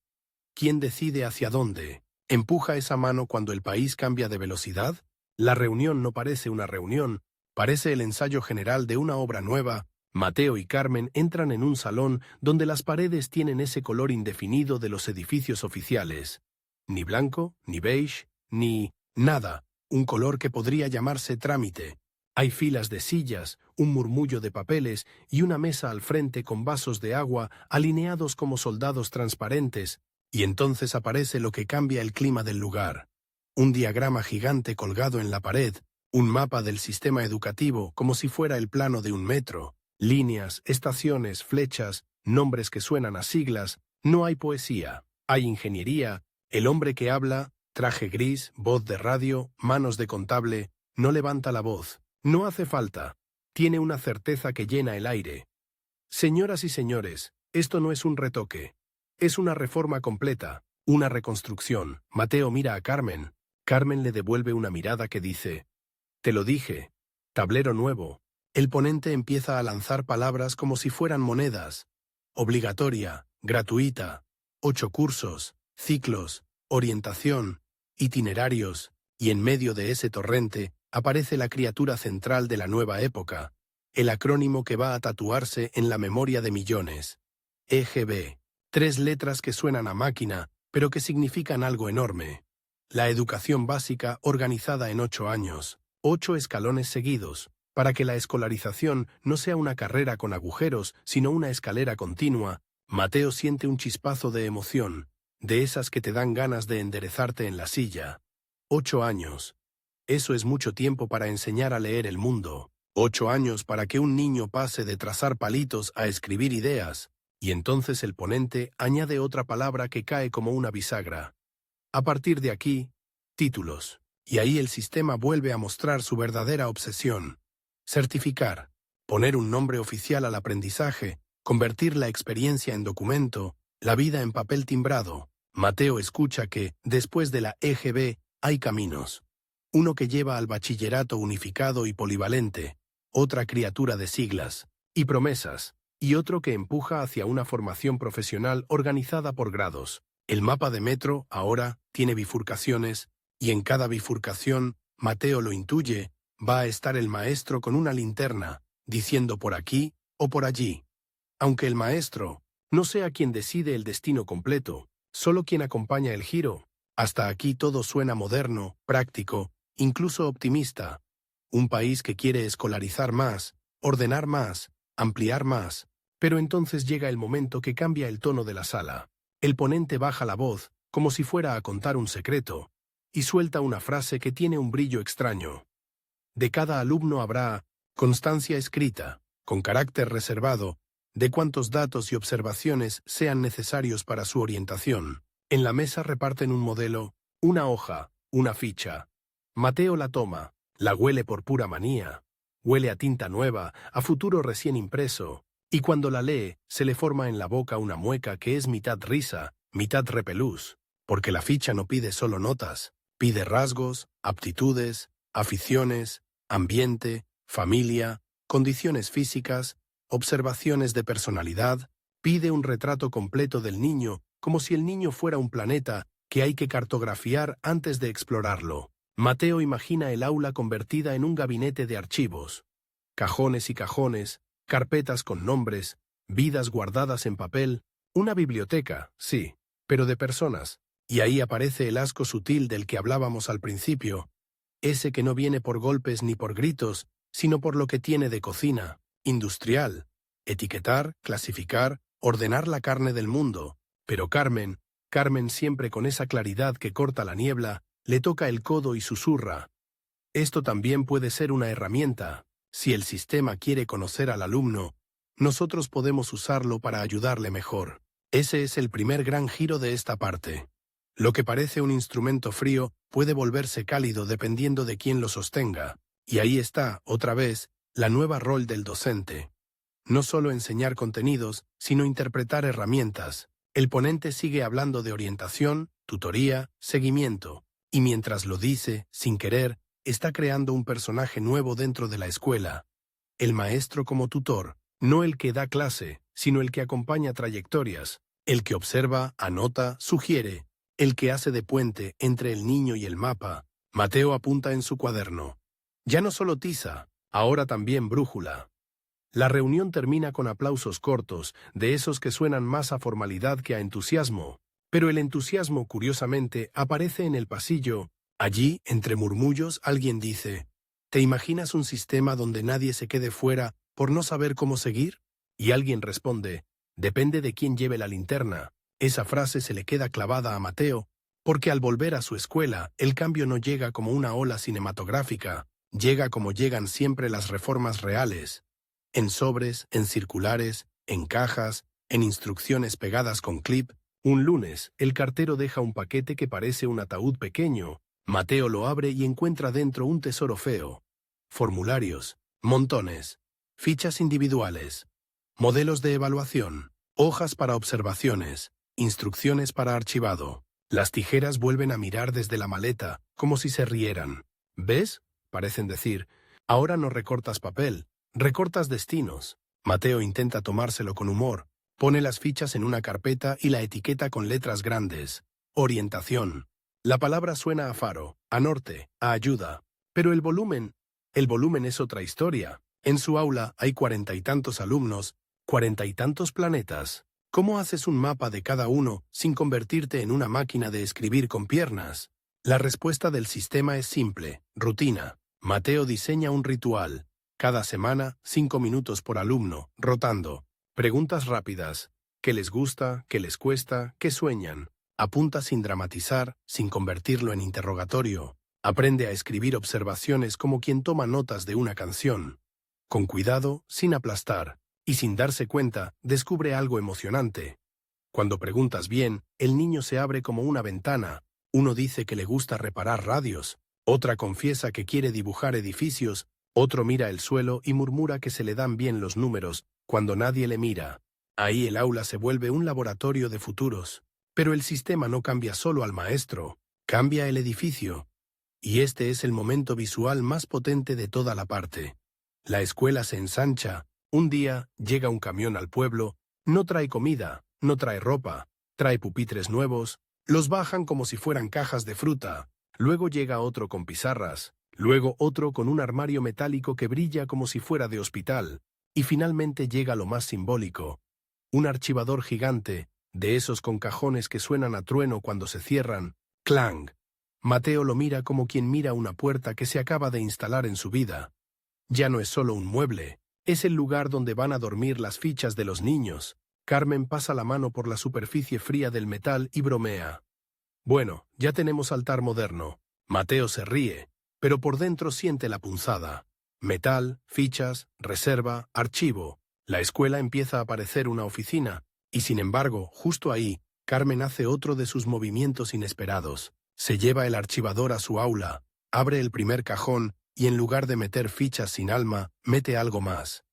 ¿Quién decide hacia dónde? ¿Empuja esa mano cuando el país cambia de velocidad? La reunión no parece una reunión, parece el ensayo general de una obra nueva. Mateo y Carmen entran en un salón donde las paredes tienen ese color indefinido de los edificios oficiales. Ni blanco, ni beige, ni nada, un color que podría llamarse trámite. Hay filas de sillas, un murmullo de papeles y una mesa al frente con vasos de agua alineados como soldados transparentes, y entonces aparece lo que cambia el clima del lugar. Un diagrama gigante colgado en la pared, un mapa del sistema educativo como si fuera el plano de un metro. Líneas, estaciones, flechas, nombres que suenan a siglas. No hay poesía, hay ingeniería, el hombre que habla, traje gris, voz de radio, manos de contable, no levanta la voz, no hace falta, tiene una certeza que llena el aire. Señoras y señores, esto no es un retoque, es una reforma completa, una reconstrucción. Mateo mira a Carmen. Carmen le devuelve una mirada que dice: te lo dije, tablero nuevo. El ponente empieza a lanzar palabras como si fueran monedas. Obligatoria, gratuita, 8 cursos, ciclos, orientación, itinerarios, y en medio de ese torrente aparece la criatura central de la nueva época, el acrónimo que va a tatuarse en la memoria de millones. EGB, 3 letras que suenan a máquina, pero que significan algo enorme. La educación básica organizada en 8 años, 8 escalones seguidos, para que la escolarización no sea una carrera con agujeros, sino una escalera continua. Mateo siente un chispazo de emoción, de esas que te dan ganas de enderezarte en la silla. 8 años. Eso es mucho tiempo para enseñar a leer el mundo. 8 años para que un niño pase de trazar palitos a escribir ideas. Y entonces el ponente añade otra palabra que cae como una bisagra. A partir de aquí, títulos. Y ahí el sistema vuelve a mostrar su verdadera obsesión. Certificar, poner un nombre oficial al aprendizaje, convertir la experiencia en documento, la vida en papel timbrado. Mateo escucha que, después de la EGB, hay caminos. Uno que lleva al bachillerato unificado y polivalente, otra criatura de siglas y promesas, y otro que empuja hacia una formación profesional organizada por grados. El mapa de metro, ahora, tiene bifurcaciones, y en cada bifurcación, Mateo lo intuye, va a estar el maestro con una linterna, diciendo por aquí o por allí. Aunque el maestro no sea quien decide el destino completo, solo quien acompaña el giro. Hasta aquí todo suena moderno, práctico, incluso optimista. Un país que quiere escolarizar más, ordenar más, ampliar más. Pero entonces llega el momento que cambia el tono de la sala. El ponente baja la voz, como si fuera a contar un secreto, y suelta una frase que tiene un brillo extraño. De cada alumno habrá constancia escrita, con carácter reservado, de cuántos datos y observaciones sean necesarios para su orientación. En la mesa reparten un modelo, una hoja, una ficha. Mateo la toma, la huele por pura manía. Huele a tinta nueva, a futuro recién impreso, y cuando la lee, se le forma en la boca una mueca que es mitad risa, mitad repelús, porque la ficha no pide solo notas, pide rasgos, aptitudes, aficiones, ambiente, familia, condiciones físicas, observaciones de personalidad, pide un retrato completo del niño, como si el niño fuera un planeta que hay que cartografiar antes de explorarlo. Mateo imagina el aula convertida en un gabinete de archivos. Cajones y cajones, carpetas con nombres, vidas guardadas en papel, una biblioteca, sí, pero de personas. Y ahí aparece el asco sutil del que hablábamos al principio, ese que no viene por golpes ni por gritos, sino por lo que tiene de cocina, industrial, etiquetar, clasificar, ordenar la carne del mundo. Pero Carmen siempre con esa claridad que corta la niebla, le toca el codo y susurra. Esto también puede ser una herramienta. Si el sistema quiere conocer al alumno, nosotros podemos usarlo para ayudarle mejor. Ese es el primer gran giro de esta parte. Lo que parece un instrumento frío puede volverse cálido dependiendo de quién lo sostenga. Y ahí está, otra vez, la nueva rol del docente. No solo enseñar contenidos, sino interpretar herramientas. El ponente sigue hablando de orientación, tutoría, seguimiento. Y mientras lo dice, sin querer, está creando un personaje nuevo dentro de la escuela. El maestro como tutor, no el que da clase, sino el que acompaña trayectorias, el que observa, anota, sugiere, el que hace de puente entre el niño y el mapa. Mateo apunta en su cuaderno. Ya no solo tiza, ahora también brújula. La reunión termina con aplausos cortos, de esos que suenan más a formalidad que a entusiasmo. Pero el entusiasmo, curiosamente, aparece en el pasillo. Allí, entre murmullos, alguien dice: ¿te imaginas un sistema donde nadie se quede fuera por no saber cómo seguir? Y alguien responde: depende de quién lleve la linterna. Esa frase se le queda clavada a Mateo, porque al volver a su escuela, el cambio no llega como una ola cinematográfica, llega como llegan siempre las reformas reales. En sobres, en circulares, en cajas, En instrucciones pegadas con clip, un lunes, el cartero deja un paquete que parece un ataúd pequeño. Mateo lo abre y encuentra dentro un tesoro feo. Formularios, montones, fichas individuales, modelos de evaluación, hojas para observaciones, instrucciones para archivado. Las tijeras vuelven a mirar desde la maleta, como si se rieran. ¿Ves? Parecen decir, ahora no recortas papel, recortas destinos. Mateo intenta tomárselo con humor, pone las fichas en una carpeta y la etiqueta con letras grandes. Orientación. La palabra suena a faro, a norte, a ayuda. Pero el volumen es otra historia. En su aula hay 40 y tantos alumnos, 40 y tantos planetas. ¿Cómo haces un mapa de cada uno sin convertirte en una máquina de escribir con piernas? La respuesta del sistema es simple, rutina. Mateo diseña un ritual. Cada semana, 5 minutos por alumno, rotando. Preguntas rápidas. ¿Qué les gusta? ¿Qué les cuesta? ¿Qué sueñan? Apunta sin dramatizar, sin convertirlo en interrogatorio. Aprende a escribir observaciones como quien toma notas de una canción. Con cuidado, sin aplastar. Y sin darse cuenta, descubre algo emocionante. Cuando preguntas bien, el niño se abre como una ventana. Uno dice que le gusta reparar radios, otra confiesa que quiere dibujar edificios, otro mira el suelo y murmura que se le dan bien los números, cuando nadie le mira. Ahí el aula se vuelve un laboratorio de futuros. Pero el sistema no cambia solo al maestro, cambia el edificio. Y este es el momento visual más potente de toda la parte. La escuela se ensancha. Un día llega un camión al pueblo, no trae comida, no trae ropa, trae pupitres nuevos, los bajan como si fueran cajas de fruta. Luego llega otro con pizarras, luego otro con un armario metálico que brilla como si fuera de hospital, y finalmente llega lo más simbólico, un archivador gigante, de esos con cajones que suenan a trueno cuando se cierran, ¡clang! Mateo lo mira como quien mira una puerta que se acaba de instalar en su vida. Ya no es solo un mueble, es el lugar donde van a dormir las fichas de los niños. Carmen pasa la mano por la superficie fría del metal y bromea. Bueno, ya tenemos altar moderno. Mateo se ríe, pero por dentro siente la punzada. Metal, fichas, reserva, archivo. La escuela empieza a parecer una oficina, y sin embargo, justo ahí, Carmen hace otro de sus movimientos inesperados. Se lleva el archivador a su aula, abre el primer cajón, y en lugar de meter fichas sin alma, mete algo más.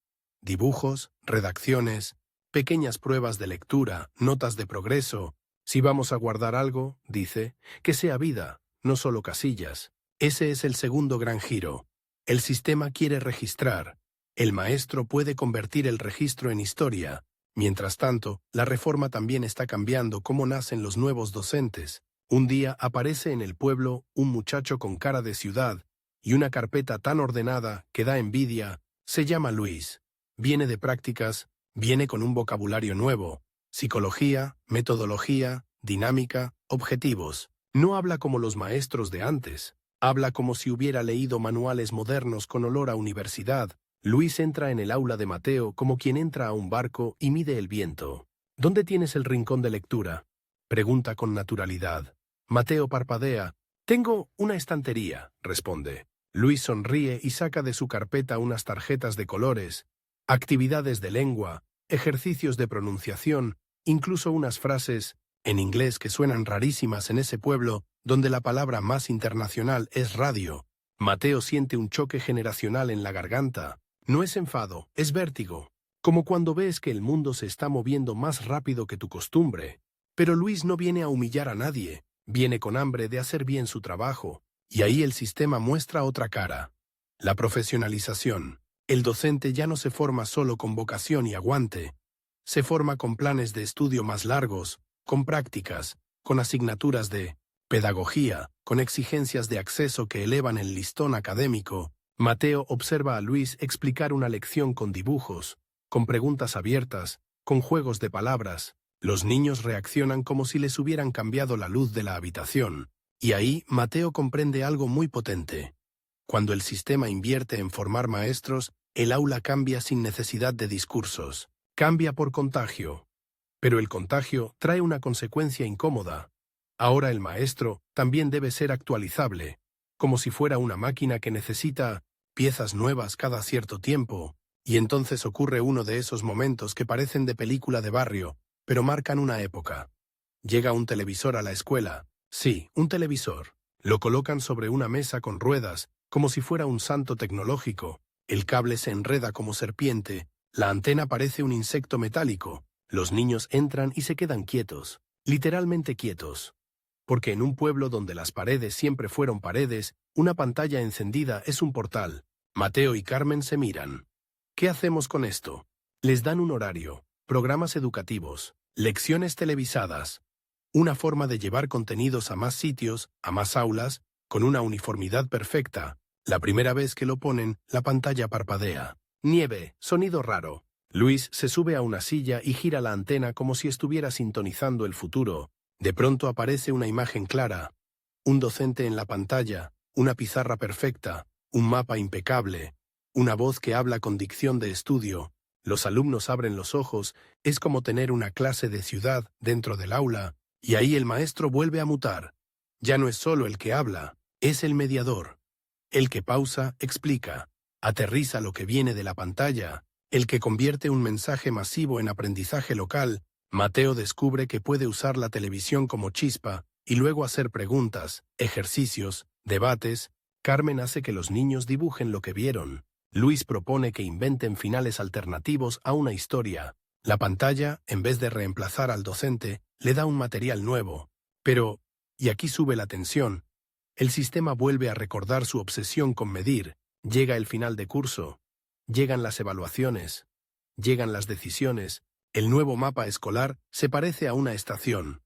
Dibujos, redacciones, pequeñas pruebas de lectura, notas de progreso. Si vamos a guardar algo, dice, que sea vida, no solo casillas. Ese es el segundo gran giro. El sistema quiere registrar. El maestro puede convertir el registro en historia. Mientras tanto, la reforma también está cambiando cómo nacen los nuevos docentes. Un día aparece en el pueblo un muchacho con cara de ciudad y una carpeta tan ordenada que da envidia. Se llama Luis. Viene de prácticas, viene con un vocabulario nuevo. Psicología, metodología, dinámica, objetivos. No habla como los maestros de antes. Habla como si hubiera leído manuales modernos con olor a universidad. Luis entra en el aula de Mateo como quien entra a un barco y mide el viento. ¿Dónde tienes el rincón de lectura? Pregunta con naturalidad. Mateo parpadea. Tengo una estantería, responde. Luis sonríe y saca de su carpeta unas tarjetas de colores, actividades de lengua, ejercicios de pronunciación, incluso unas frases en inglés que suenan rarísimas en ese pueblo donde la palabra más internacional es radio. Mateo siente un choque generacional en la garganta. No es enfado, es vértigo, como cuando ves que el mundo se está moviendo más rápido que tu costumbre. Pero Luis no viene a humillar a nadie, viene con hambre de hacer bien su trabajo, y ahí el sistema muestra otra cara. La profesionalización. El docente ya no se forma solo con vocación y aguante, se forma con planes de estudio más largos, con prácticas, con asignaturas de pedagogía, con exigencias de acceso que elevan el listón académico. Mateo observa a Luis explicar una lección con dibujos, con preguntas abiertas, con juegos de palabras. Los niños reaccionan como si les hubieran cambiado la luz de la habitación. Y ahí Mateo comprende algo muy potente. Cuando el sistema invierte en formar maestros, el aula cambia sin necesidad de discursos. Cambia por contagio. Pero el contagio trae una consecuencia incómoda. Ahora el maestro también debe ser actualizable, como si fuera una máquina que necesita piezas nuevas cada cierto tiempo. Y entonces ocurre uno de esos momentos que parecen de película de barrio, pero marcan una época. Llega un televisor a la escuela. Sí, un televisor. Lo colocan sobre una mesa con ruedas, como si fuera un santo tecnológico. El cable se enreda como serpiente, la antena parece un insecto metálico. Los niños entran y se quedan quietos, literalmente quietos. Porque en un pueblo donde las paredes siempre fueron paredes, una pantalla encendida es un portal. Mateo y Carmen se miran. ¿Qué hacemos con esto? Les dan un horario, programas educativos, lecciones televisadas, una forma de llevar contenidos a más sitios, a más aulas, con una uniformidad perfecta. La primera vez que lo ponen, la pantalla parpadea. Nieve, sonido raro. Luis se sube a una silla y gira la antena como si estuviera sintonizando el futuro. De pronto aparece una imagen clara. Un docente en la pantalla, una pizarra perfecta, un mapa impecable, una voz que habla con dicción de estudio. Los alumnos abren los ojos, es como tener una clase de ciudad dentro del aula, y ahí el maestro vuelve a mutar. Ya no es solo el que habla, es el mediador. El que pausa, explica, aterriza lo que viene de la pantalla, el que convierte un mensaje masivo en aprendizaje local. Mateo descubre que puede usar la televisión como chispa y luego hacer preguntas, ejercicios, debates. Carmen hace que los niños dibujen lo que vieron. Luis propone que inventen finales alternativos a una historia. La pantalla, en vez de reemplazar al docente, le da un material nuevo. Pero, y aquí sube la tensión, el sistema vuelve a recordar su obsesión con medir. Llega el final de curso. Llegan las evaluaciones. Llegan las decisiones. El nuevo mapa escolar se parece a una estación.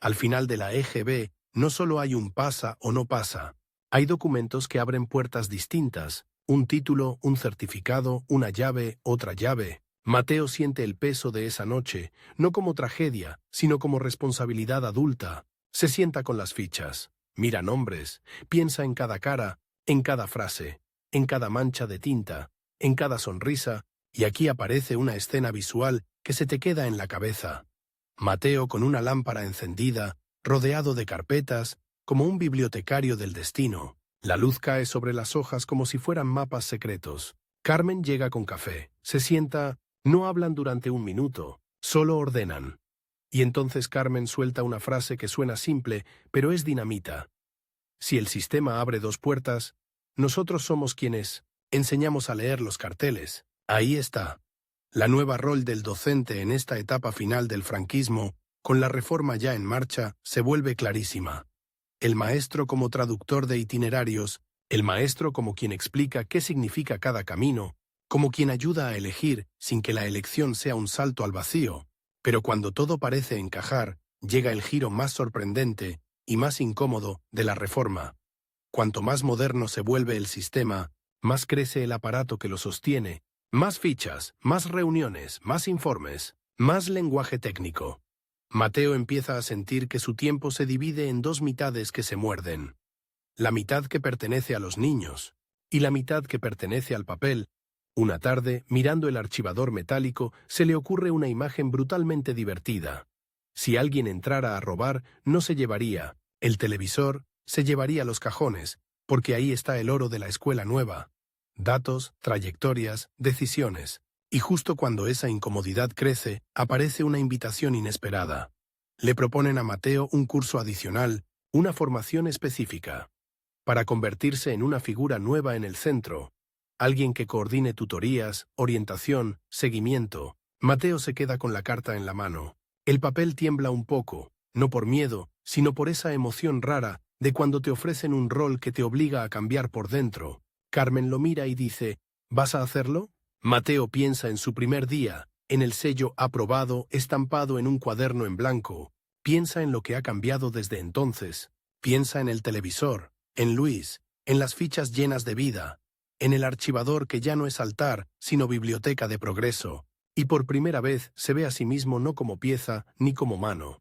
Al final de la EGB no solo hay un pasa o no pasa. Hay documentos que abren puertas distintas. Un título, un certificado, una llave, otra llave. Mateo siente el peso de esa noche, no como tragedia, sino como responsabilidad adulta. Se sienta con las fichas, mira nombres, piensa en cada cara, en cada frase, en cada mancha de tinta, en cada sonrisa, y aquí aparece una escena visual que se te queda en la cabeza. Mateo con una lámpara encendida, rodeado de carpetas, como un bibliotecario del destino. La luz cae sobre las hojas como si fueran mapas secretos. Carmen llega con café, se sienta, no hablan durante un minuto, solo ordenan. Y entonces Carmen suelta una frase que suena simple, pero es dinamita. Si el sistema abre dos puertas, nosotros somos quienes enseñamos a leer los carteles. Ahí está. La nueva rol del docente en esta etapa final del franquismo, con la reforma ya en marcha, se vuelve clarísima. El maestro como traductor de itinerarios, el maestro como quien explica qué significa cada camino, como quien ayuda a elegir sin que la elección sea un salto al vacío. Pero cuando todo parece encajar, llega el giro más sorprendente y más incómodo de la reforma. Cuanto más moderno se vuelve el sistema, más crece el aparato que lo sostiene, más fichas, más reuniones, más informes, más lenguaje técnico. Mateo empieza a sentir que su tiempo se divide en dos mitades que se muerden. La mitad que pertenece a los niños y la mitad que pertenece al papel. Una tarde, mirando el archivador metálico, se le ocurre una imagen brutalmente divertida. Si alguien entrara a robar, no se llevaría el televisor, se llevaría los cajones, porque ahí está el oro de la escuela nueva. Datos, trayectorias, decisiones. Y justo cuando esa incomodidad crece, aparece una invitación inesperada. Le proponen a Mateo un curso adicional, una formación específica, para convertirse en una figura nueva en el centro, alguien que coordine tutorías, orientación, seguimiento. Mateo se queda con la carta en la mano. El papel tiembla un poco, no por miedo, sino por esa emoción rara de cuando te ofrecen un rol que te obliga a cambiar por dentro. Carmen lo mira y dice, ¿vas a hacerlo? Mateo piensa en su primer día, en el sello aprobado estampado en un cuaderno en blanco. Piensa en lo que ha cambiado desde entonces. Piensa en el televisor, en Luis, en las fichas llenas de vida, en el archivador que ya no es altar, sino biblioteca de progreso. Y por primera vez se ve a sí mismo no como pieza ni como mano,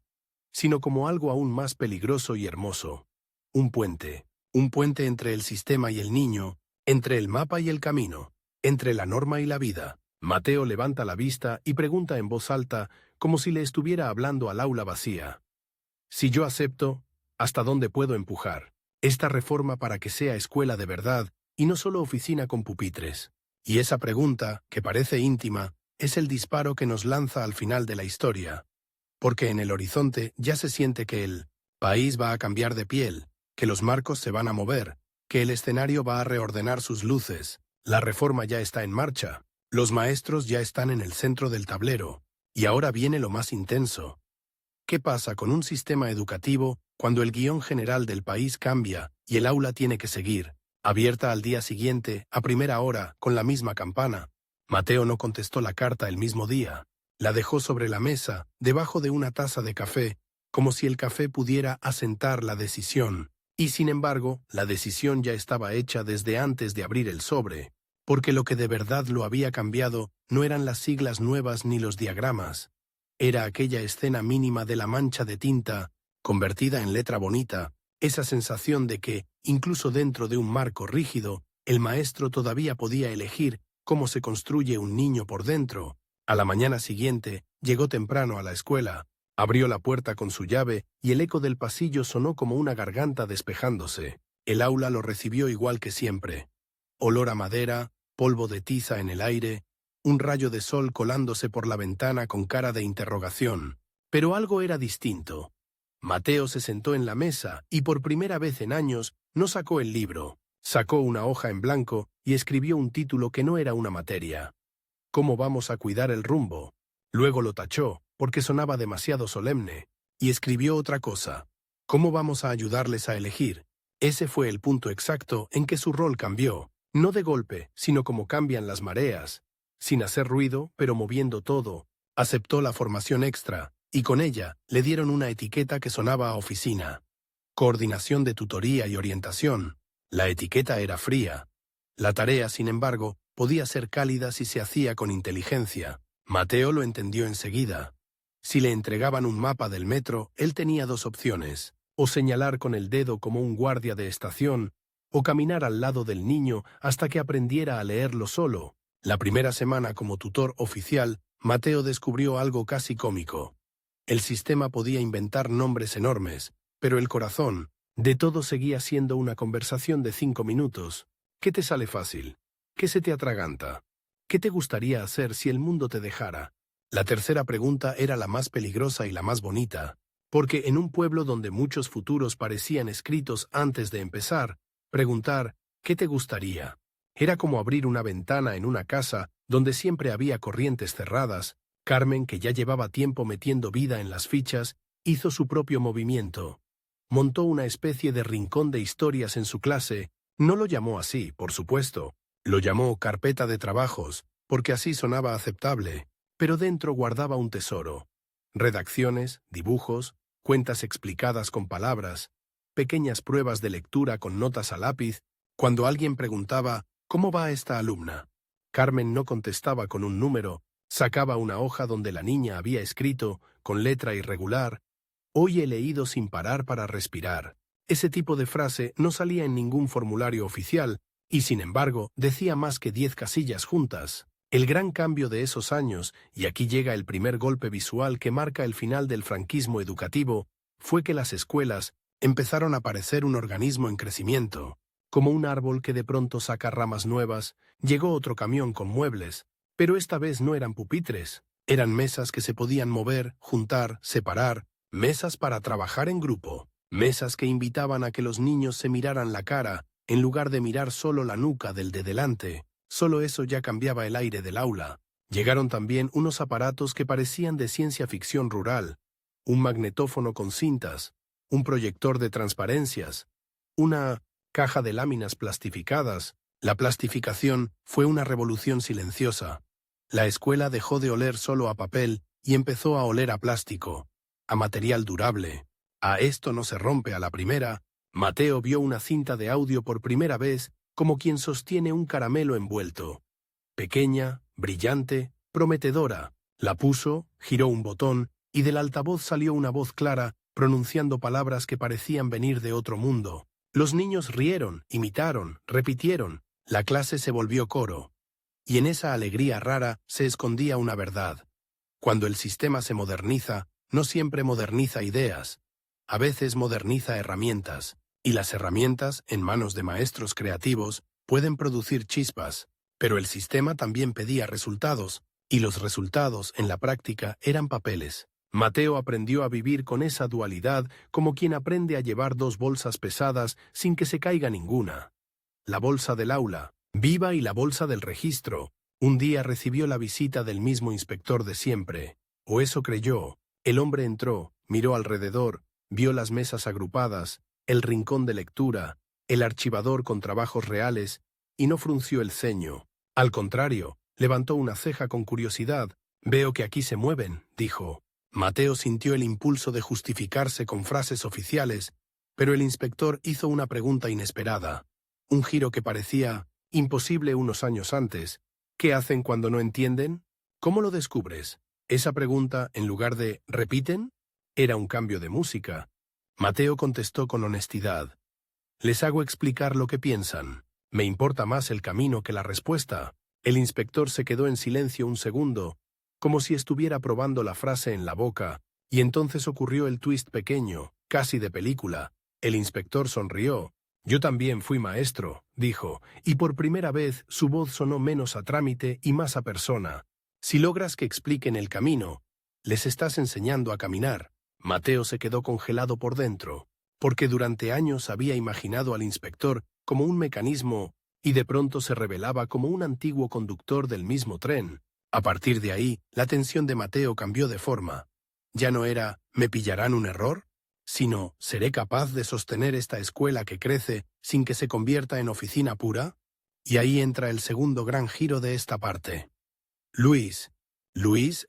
sino como algo aún más peligroso y hermoso. Un puente entre el sistema y el niño, entre el mapa y el camino, entre la norma y la vida. Mateo levanta la vista y pregunta en voz alta, como si le estuviera hablando al aula vacía. Si yo acepto, ¿hasta dónde puedo empujar esta reforma para que sea escuela de verdad y no solo oficina con pupitres? Y esa pregunta, que parece íntima, es el disparo que nos lanza al final de la historia. Porque en el horizonte ya se siente que el país va a cambiar de piel, que los marcos se van a mover, que el escenario va a reordenar sus luces, la reforma ya está en marcha, los maestros ya están en el centro del tablero, y ahora viene lo más intenso. ¿Qué pasa con un sistema educativo cuando el guión general del país cambia y el aula tiene que seguir, abierta al día siguiente, a primera hora, con la misma campana? Mateo no contestó la carta el mismo día. La dejó sobre la mesa, debajo de una taza de café, como si el café pudiera asentar la decisión. Y sin embargo, la decisión ya estaba hecha desde antes de abrir el sobre, porque lo que de verdad lo había cambiado no eran las siglas nuevas ni los diagramas. Era aquella escena mínima de la mancha de tinta, convertida en letra bonita, esa sensación de que, incluso dentro de un marco rígido, el maestro todavía podía elegir cómo se construye un niño por dentro. A la mañana siguiente, llegó temprano a la escuela, abrió la puerta con su llave y el eco del pasillo sonó como una garganta despejándose. El aula lo recibió igual que siempre. Olor a madera, polvo de tiza en el aire, un rayo de sol colándose por la ventana con cara de interrogación. Pero algo era distinto. Mateo se sentó en la mesa y por primera vez en años no sacó el libro. Sacó una hoja en blanco y escribió un título que no era una materia. ¿Cómo vamos a cuidar el rumbo? Luego lo tachó, porque sonaba demasiado solemne, y escribió otra cosa. ¿Cómo vamos a ayudarles a elegir? Ese fue el punto exacto en que su rol cambió, no de golpe, sino como cambian las mareas. Sin hacer ruido, pero moviendo todo, aceptó la formación extra, y con ella le dieron una etiqueta que sonaba a oficina. Coordinación de tutoría y orientación. La etiqueta era fría. La tarea, sin embargo, podía ser cálida si se hacía con inteligencia. Mateo lo entendió enseguida. Si le entregaban un mapa del metro, él tenía dos opciones: o señalar con el dedo como un guardia de estación, o caminar al lado del niño hasta que aprendiera a leerlo solo. La primera semana como tutor oficial, Mateo descubrió algo casi cómico. El sistema podía inventar nombres enormes, pero el corazón de todo seguía siendo una conversación de 5 minutos. ¿Qué te sale fácil? ¿Qué se te atraganta? ¿Qué te gustaría hacer si el mundo te dejara? La tercera pregunta era la más peligrosa y la más bonita, porque en un pueblo donde muchos futuros parecían escritos antes de empezar, preguntar ¿qué te gustaría? Era como abrir una ventana en una casa donde siempre había corrientes cerradas. Carmen, que ya llevaba tiempo metiendo vida en las fichas, hizo su propio movimiento. Montó una especie de rincón de historias en su clase. No lo llamó así, por supuesto. Lo llamó carpeta de trabajos, porque así sonaba aceptable, pero dentro guardaba un tesoro. Redacciones, dibujos, cuentas explicadas con palabras, pequeñas pruebas de lectura con notas a lápiz. Cuando alguien preguntaba ¿cómo va esta alumna?, Carmen no contestaba con un número, sacaba una hoja donde la niña había escrito, con letra irregular, «Hoy he leído sin parar para respirar». Ese tipo de frase no salía en ningún formulario oficial, y sin embargo decía más que 10 casillas juntas. El gran cambio de esos años, y aquí llega el primer golpe visual que marca el final del franquismo educativo, fue que las escuelas empezaron a parecer un organismo en crecimiento. Como un árbol que de pronto saca ramas nuevas, llegó otro camión con muebles, pero esta vez no eran pupitres, eran mesas que se podían mover, juntar, separar, mesas para trabajar en grupo, mesas que invitaban a que los niños se miraran la cara, en lugar de mirar solo la nuca del de delante. Solo eso ya cambiaba el aire del aula. Llegaron también unos aparatos que parecían de ciencia ficción rural, un magnetófono con cintas, un proyector de transparencias, una caja de láminas plastificadas. La plastificación fue una revolución silenciosa. La escuela dejó de oler solo a papel y empezó a oler a plástico, a material durable. A esto no se rompe a la primera. Mateo vio una cinta de audio por primera vez como quien sostiene un caramelo envuelto. Pequeña, brillante, prometedora. La puso, giró un botón y del altavoz salió una voz clara pronunciando palabras que parecían venir de otro mundo. Los niños rieron, imitaron, repitieron. La clase se volvió coro. Y en esa alegría rara se escondía una verdad. Cuando el sistema se moderniza, no siempre moderniza ideas. A veces moderniza herramientas. Y las herramientas, en manos de maestros creativos, pueden producir chispas. Pero el sistema también pedía resultados, y los resultados, en la práctica, eran papeles. Mateo aprendió a vivir con esa dualidad como quien aprende a llevar dos bolsas pesadas sin que se caiga ninguna. La bolsa del aula, viva, y la bolsa del registro. Un día recibió la visita del mismo inspector de siempre, o eso creyó. El hombre entró, miró alrededor, vio las mesas agrupadas, el rincón de lectura, el archivador con trabajos reales, y no frunció el ceño. Al contrario, levantó una ceja con curiosidad. «Veo que aquí se mueven», dijo. Mateo sintió el impulso de justificarse con frases oficiales, pero el inspector hizo una pregunta inesperada, un giro que parecía imposible unos años antes. «¿Qué hacen cuando no entienden? ¿Cómo lo descubres?» Esa pregunta, en lugar de «¿repiten?», era un cambio de música. Mateo contestó con honestidad. «Les hago explicar lo que piensan. Me importa más el camino que la respuesta». El inspector se quedó en silencio un segundo, como si estuviera probando la frase en la boca, y entonces ocurrió el twist pequeño, casi de película. El inspector sonrió. «Yo también fui maestro», dijo, y por primera vez su voz sonó menos a trámite y más a persona. «Si logras que expliquen el camino, les estás enseñando a caminar». Mateo se quedó congelado por dentro, porque durante años había imaginado al inspector como un mecanismo y de pronto se revelaba como un antiguo conductor del mismo tren. A partir de ahí, la tensión de Mateo cambió de forma. Ya no era «¿me pillarán un error?», sino «¿seré capaz de sostener esta escuela que crece sin que se convierta en oficina pura?». Y ahí entra el segundo gran giro de esta parte. Luis,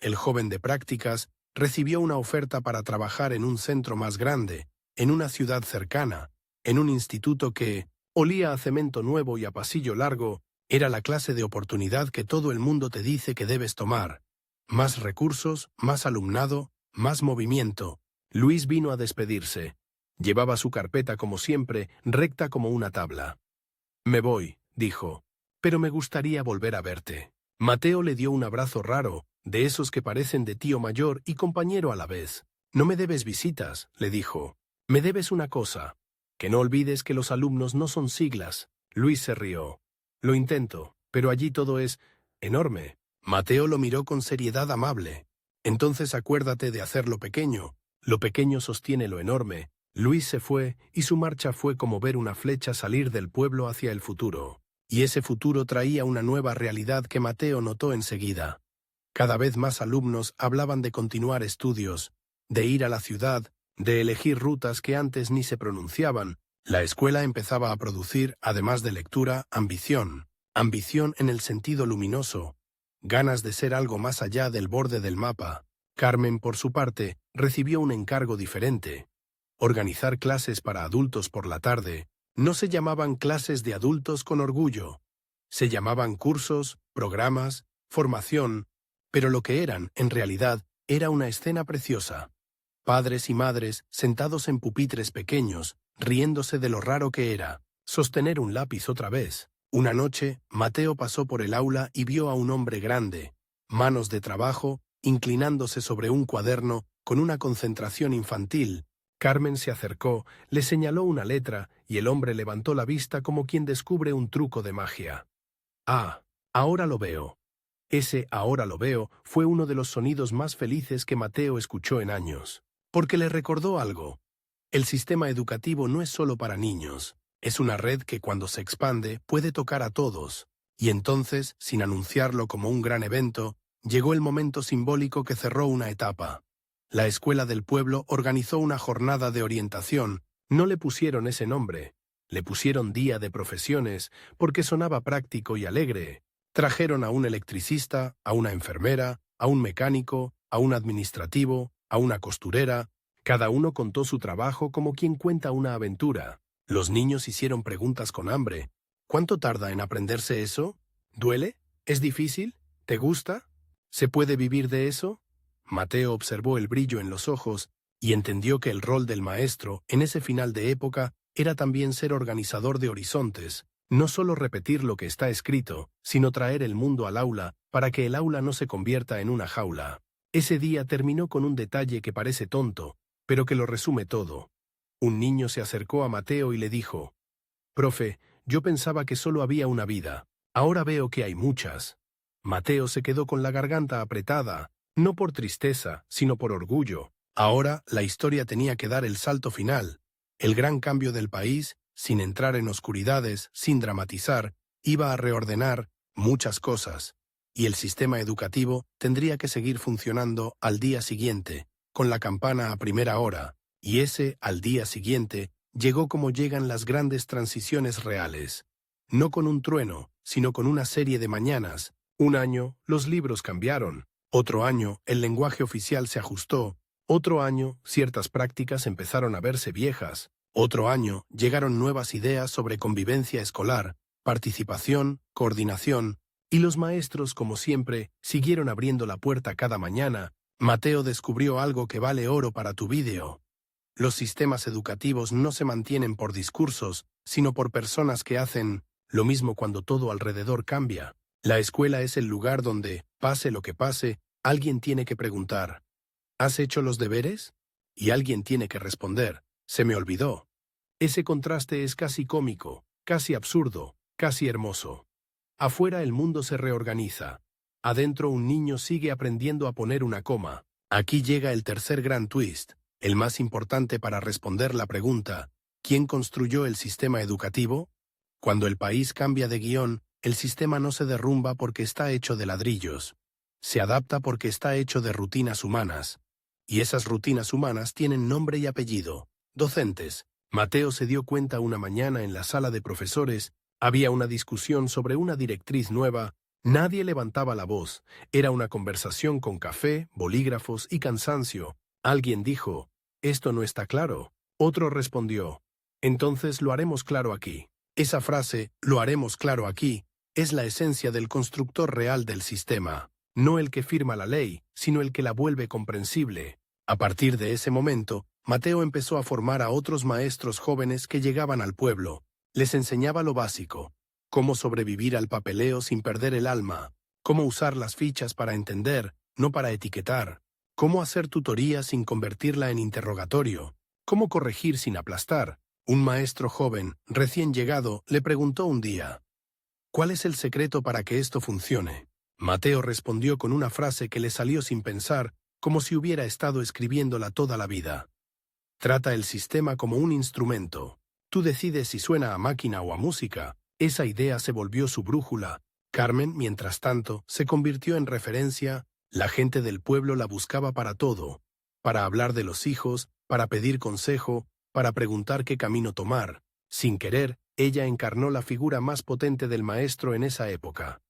el joven de prácticas, recibió una oferta para trabajar en un centro más grande, en una ciudad cercana, en un instituto que olía a cemento nuevo y a pasillo largo. Era la clase de oportunidad que todo el mundo te dice que debes tomar. Más recursos, más alumnado, más movimiento. Luis vino a despedirse. Llevaba su carpeta como siempre, recta como una tabla. «Me voy», dijo, «pero me gustaría volver a verte». Mateo le dio un abrazo raro, de esos que parecen de tío mayor y compañero a la vez. «No me debes visitas», le dijo. «Me debes una cosa. Que no olvides que los alumnos no son siglas». Luis se rió. «Lo intento, pero allí todo es enorme». Mateo lo miró con seriedad amable. «Entonces acuérdate de hacerlo pequeño. Lo pequeño sostiene lo enorme». Luis se fue, y su marcha fue como ver una flecha salir del pueblo hacia el futuro. Y ese futuro traía una nueva realidad que Mateo notó enseguida. Cada vez más alumnos hablaban de continuar estudios, de ir a la ciudad, de elegir rutas que antes ni se pronunciaban. La escuela empezaba a producir, además de lectura, ambición. Ambición en el sentido luminoso. Ganas de ser algo más allá del borde del mapa. Carmen, por su parte, recibió un encargo diferente. Organizar clases para adultos por la tarde. No se llamaban clases de adultos con orgullo. Se llamaban cursos, programas, formación, pero lo que eran, en realidad, era una escena preciosa. Padres y madres sentados en pupitres pequeños, riéndose de lo raro que era sostener un lápiz otra vez. Una noche, Mateo pasó por el aula y vio a un hombre grande, manos de trabajo, inclinándose sobre un cuaderno con una concentración infantil. Carmen se acercó, le señaló una letra y el hombre levantó la vista como quien descubre un truco de magia. «Ah, ahora lo veo». Ese «ahora lo veo» fue uno de los sonidos más felices que Mateo escuchó en años, porque le recordó algo. El sistema educativo no es solo para niños, es una red que cuando se expande puede tocar a todos, y entonces, sin anunciarlo como un gran evento, llegó el momento simbólico que cerró una etapa. La escuela del pueblo organizó una jornada de orientación. No le pusieron ese nombre, le pusieron Día de Profesiones, porque sonaba práctico y alegre. Trajeron a un electricista, a una enfermera, a un mecánico, a un administrativo, a una costurera. Cada uno contó su trabajo como quien cuenta una aventura. Los niños hicieron preguntas con hambre. ¿Cuánto tarda en aprenderse eso? ¿Duele? ¿Es difícil? ¿Te gusta? ¿Se puede vivir de eso? Mateo observó el brillo en los ojos y entendió que el rol del maestro, en ese final de época, era también ser organizador de horizontes, no solo repetir lo que está escrito, sino traer el mundo al aula para que el aula no se convierta en una jaula. Ese día terminó con un detalle que parece tonto, pero que lo resume todo. Un niño se acercó a Mateo y le dijo: «Profe, yo pensaba que solo había una vida. Ahora veo que hay muchas. Mateo se quedó con la garganta apretada, no por tristeza, sino por orgullo. Ahora la historia tenía que dar el salto final. El gran cambio del país, sin entrar en oscuridades, sin dramatizar, iba a reordenar muchas cosas. Y el sistema educativo tendría que seguir funcionando al día siguiente, con la campana a primera hora. Y ese, al día siguiente, llegó como llegan las grandes transiciones reales. No con un trueno, sino con una serie de mañanas. Un año, los libros cambiaron. Otro año, el lenguaje oficial se ajustó. Otro año, ciertas prácticas empezaron a verse viejas. Otro año, llegaron nuevas ideas sobre convivencia escolar, participación, coordinación, y los maestros, como siempre, siguieron abriendo la puerta cada mañana. Mateo descubrió algo que vale oro para tu vídeo. Los sistemas educativos no se mantienen por discursos, sino por personas que hacen lo mismo cuando todo alrededor cambia. La escuela es el lugar donde, pase lo que pase, alguien tiene que preguntar, ¿has hecho los deberes? Y alguien tiene que responder, se me olvidó. Ese contraste es casi cómico, casi absurdo, casi hermoso. Afuera el mundo se reorganiza. Adentro un niño sigue aprendiendo a poner una coma. Aquí llega el tercer gran twist, el más importante para responder la pregunta, ¿quién construyó el sistema educativo? Cuando el país cambia de guión, el sistema no se derrumba porque está hecho de ladrillos. Se adapta porque está hecho de rutinas humanas. Y esas rutinas humanas tienen nombre y apellido. Docentes. Mateo se dio cuenta una mañana en la sala de profesores, había una discusión sobre una directriz nueva, nadie levantaba la voz, era una conversación con café, bolígrafos y cansancio. Alguien dijo, «Esto no está claro». Otro respondió, «Entonces lo haremos claro aquí». Esa frase, «lo haremos claro aquí», es la esencia del constructor real del sistema, no el que firma la ley, sino el que la vuelve comprensible. A partir de ese momento, Mateo empezó a formar a otros maestros jóvenes que llegaban al pueblo. Les enseñaba lo básico, cómo sobrevivir al papeleo sin perder el alma, cómo usar las fichas para entender, no para etiquetar, cómo hacer tutoría sin convertirla en interrogatorio, cómo corregir sin aplastar. Un maestro joven, recién llegado, le preguntó un día, «¿Cuál es el secreto para que esto funcione?» Mateo respondió con una frase que le salió sin pensar, como si hubiera estado escribiéndola toda la vida. Trata el sistema como un instrumento. Tú decides si suena a máquina o a música. Esa idea se volvió su brújula. Carmen, mientras tanto, se convirtió en referencia. La gente del pueblo la buscaba para todo. Para hablar de los hijos, para pedir consejo, para preguntar qué camino tomar. Sin querer, ella encarnó la figura más potente del maestro en esa época.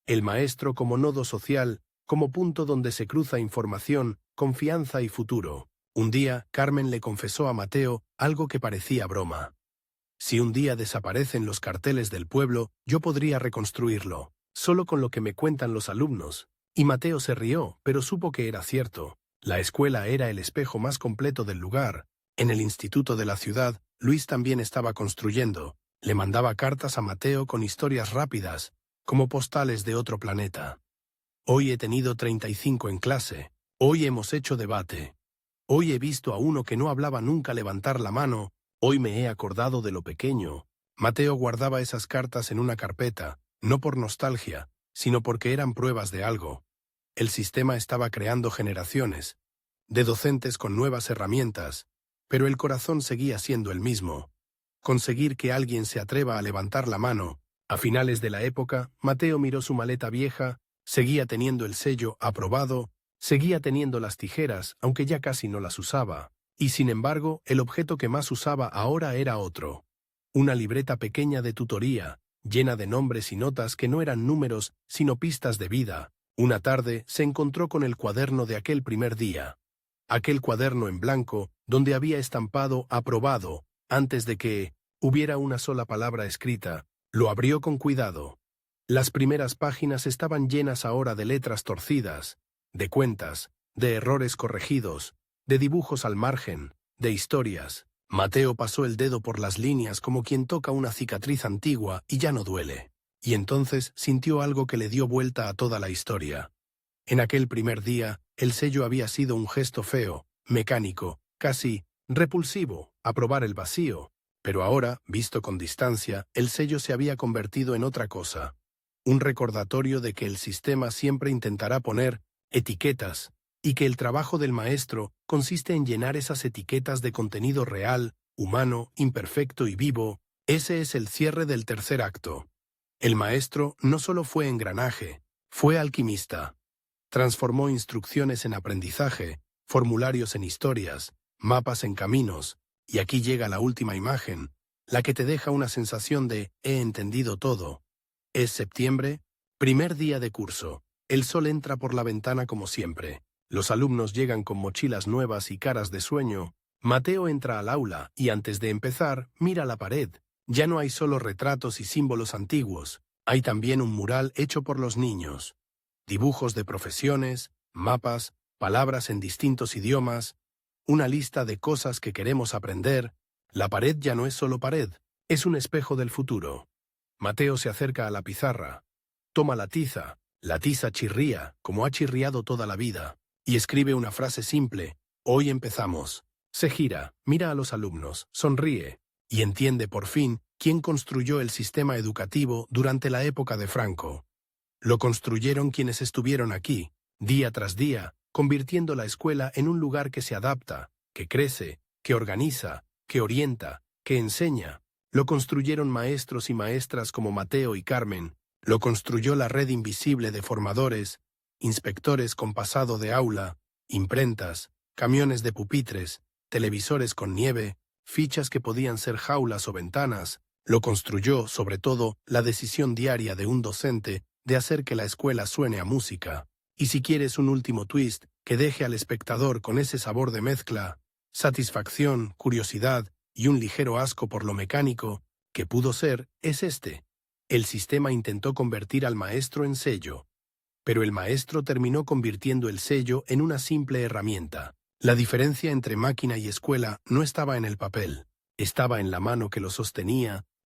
El maestro como nodo social, como punto donde se cruza información, confianza y futuro. Un día, Carmen le confesó a Mateo algo que parecía broma. Si un día desaparecen los carteles del pueblo, yo podría reconstruirlo, solo con lo que me cuentan los alumnos. Y Mateo se rió, pero supo que era cierto. La escuela era el espejo más completo del lugar. En el instituto de la ciudad, Luis también estaba construyendo. Le mandaba cartas a Mateo con historias rápidas, como postales de otro planeta. Hoy he tenido 35 en clase. Hoy hemos hecho debate. Hoy he visto a uno que no hablaba nunca levantar la mano. Hoy me he acordado de lo pequeño. Mateo guardaba esas cartas en una carpeta, no por nostalgia, sino porque eran pruebas de algo. El sistema estaba creando generaciones, de docentes con nuevas herramientas, pero el corazón seguía siendo el mismo. Conseguir que alguien se atreva a levantar la mano. A finales de la época, Mateo miró su maleta vieja, seguía teniendo el sello «aprobado», seguía teniendo las tijeras, aunque ya casi no las usaba. Y sin embargo, el objeto que más usaba ahora era otro. Una libreta pequeña de tutoría, llena de nombres y notas que no eran números, sino pistas de vida. Una tarde se encontró con el cuaderno de aquel primer día. Aquel cuaderno en blanco, donde había estampado «aprobado», antes de que hubiera una sola palabra escrita. Lo abrió con cuidado. Las primeras páginas estaban llenas ahora de letras torcidas, de cuentas, de errores corregidos, de dibujos al margen, de historias. Mateo pasó el dedo por las líneas como quien toca una cicatriz antigua y ya no duele. Y entonces sintió algo que le dio vuelta a toda la historia. En aquel primer día, el sello había sido un gesto feo, mecánico, casi repulsivo, aprobar el vacío. Pero ahora, visto con distancia, el sello se había convertido en otra cosa. un recordatorio de que el sistema siempre intentará poner etiquetas y que el trabajo del maestro consiste en llenar esas etiquetas de contenido real, humano, imperfecto y vivo. Ese es el cierre del tercer acto. El maestro no solo fue engranaje, fue alquimista. Transformó instrucciones en aprendizaje, formularios en historias, mapas en caminos, y aquí llega la última imagen, la que te deja una sensación de «he entendido todo». Es septiembre, primer día de curso. El sol entra por la ventana como siempre. Los alumnos llegan con mochilas nuevas y caras de sueño. Mateo entra al aula y antes de empezar, mira la pared. Ya no hay solo retratos y símbolos antiguos, hay también un mural hecho por los niños. Dibujos de profesiones, mapas, palabras en distintos idiomas, una lista de cosas que queremos aprender. La pared ya no es solo pared, es un espejo del futuro. Mateo se acerca a la pizarra, toma la tiza chirría, como ha chirriado toda la vida, y escribe una frase simple: hoy empezamos. Se gira, mira a los alumnos, sonríe, y entiende por fin quién construyó el sistema educativo durante la época de Franco. Lo construyeron quienes estuvieron aquí, día tras día, convirtiendo la escuela en un lugar que se adapta, que crece, que organiza, que orienta, que enseña. Lo construyeron maestros y maestras como Mateo y Carmen. Lo construyó la red invisible de formadores, inspectores con pasado de aula, imprentas, camiones de pupitres, televisores con nieve, fichas que podían ser jaulas o ventanas. Lo construyó, sobre todo, la decisión diaria de un docente de hacer que la escuela suene a música. Y si quieres un último twist que deje al espectador con ese sabor de mezcla, satisfacción, curiosidad y un ligero asco por lo mecánico, que pudo ser, es este. El sistema intentó convertir al maestro en sello, pero el maestro terminó convirtiendo el sello en una simple herramienta. La diferencia entre máquina y escuela no estaba en el papel, estaba en la mano que lo sostenía,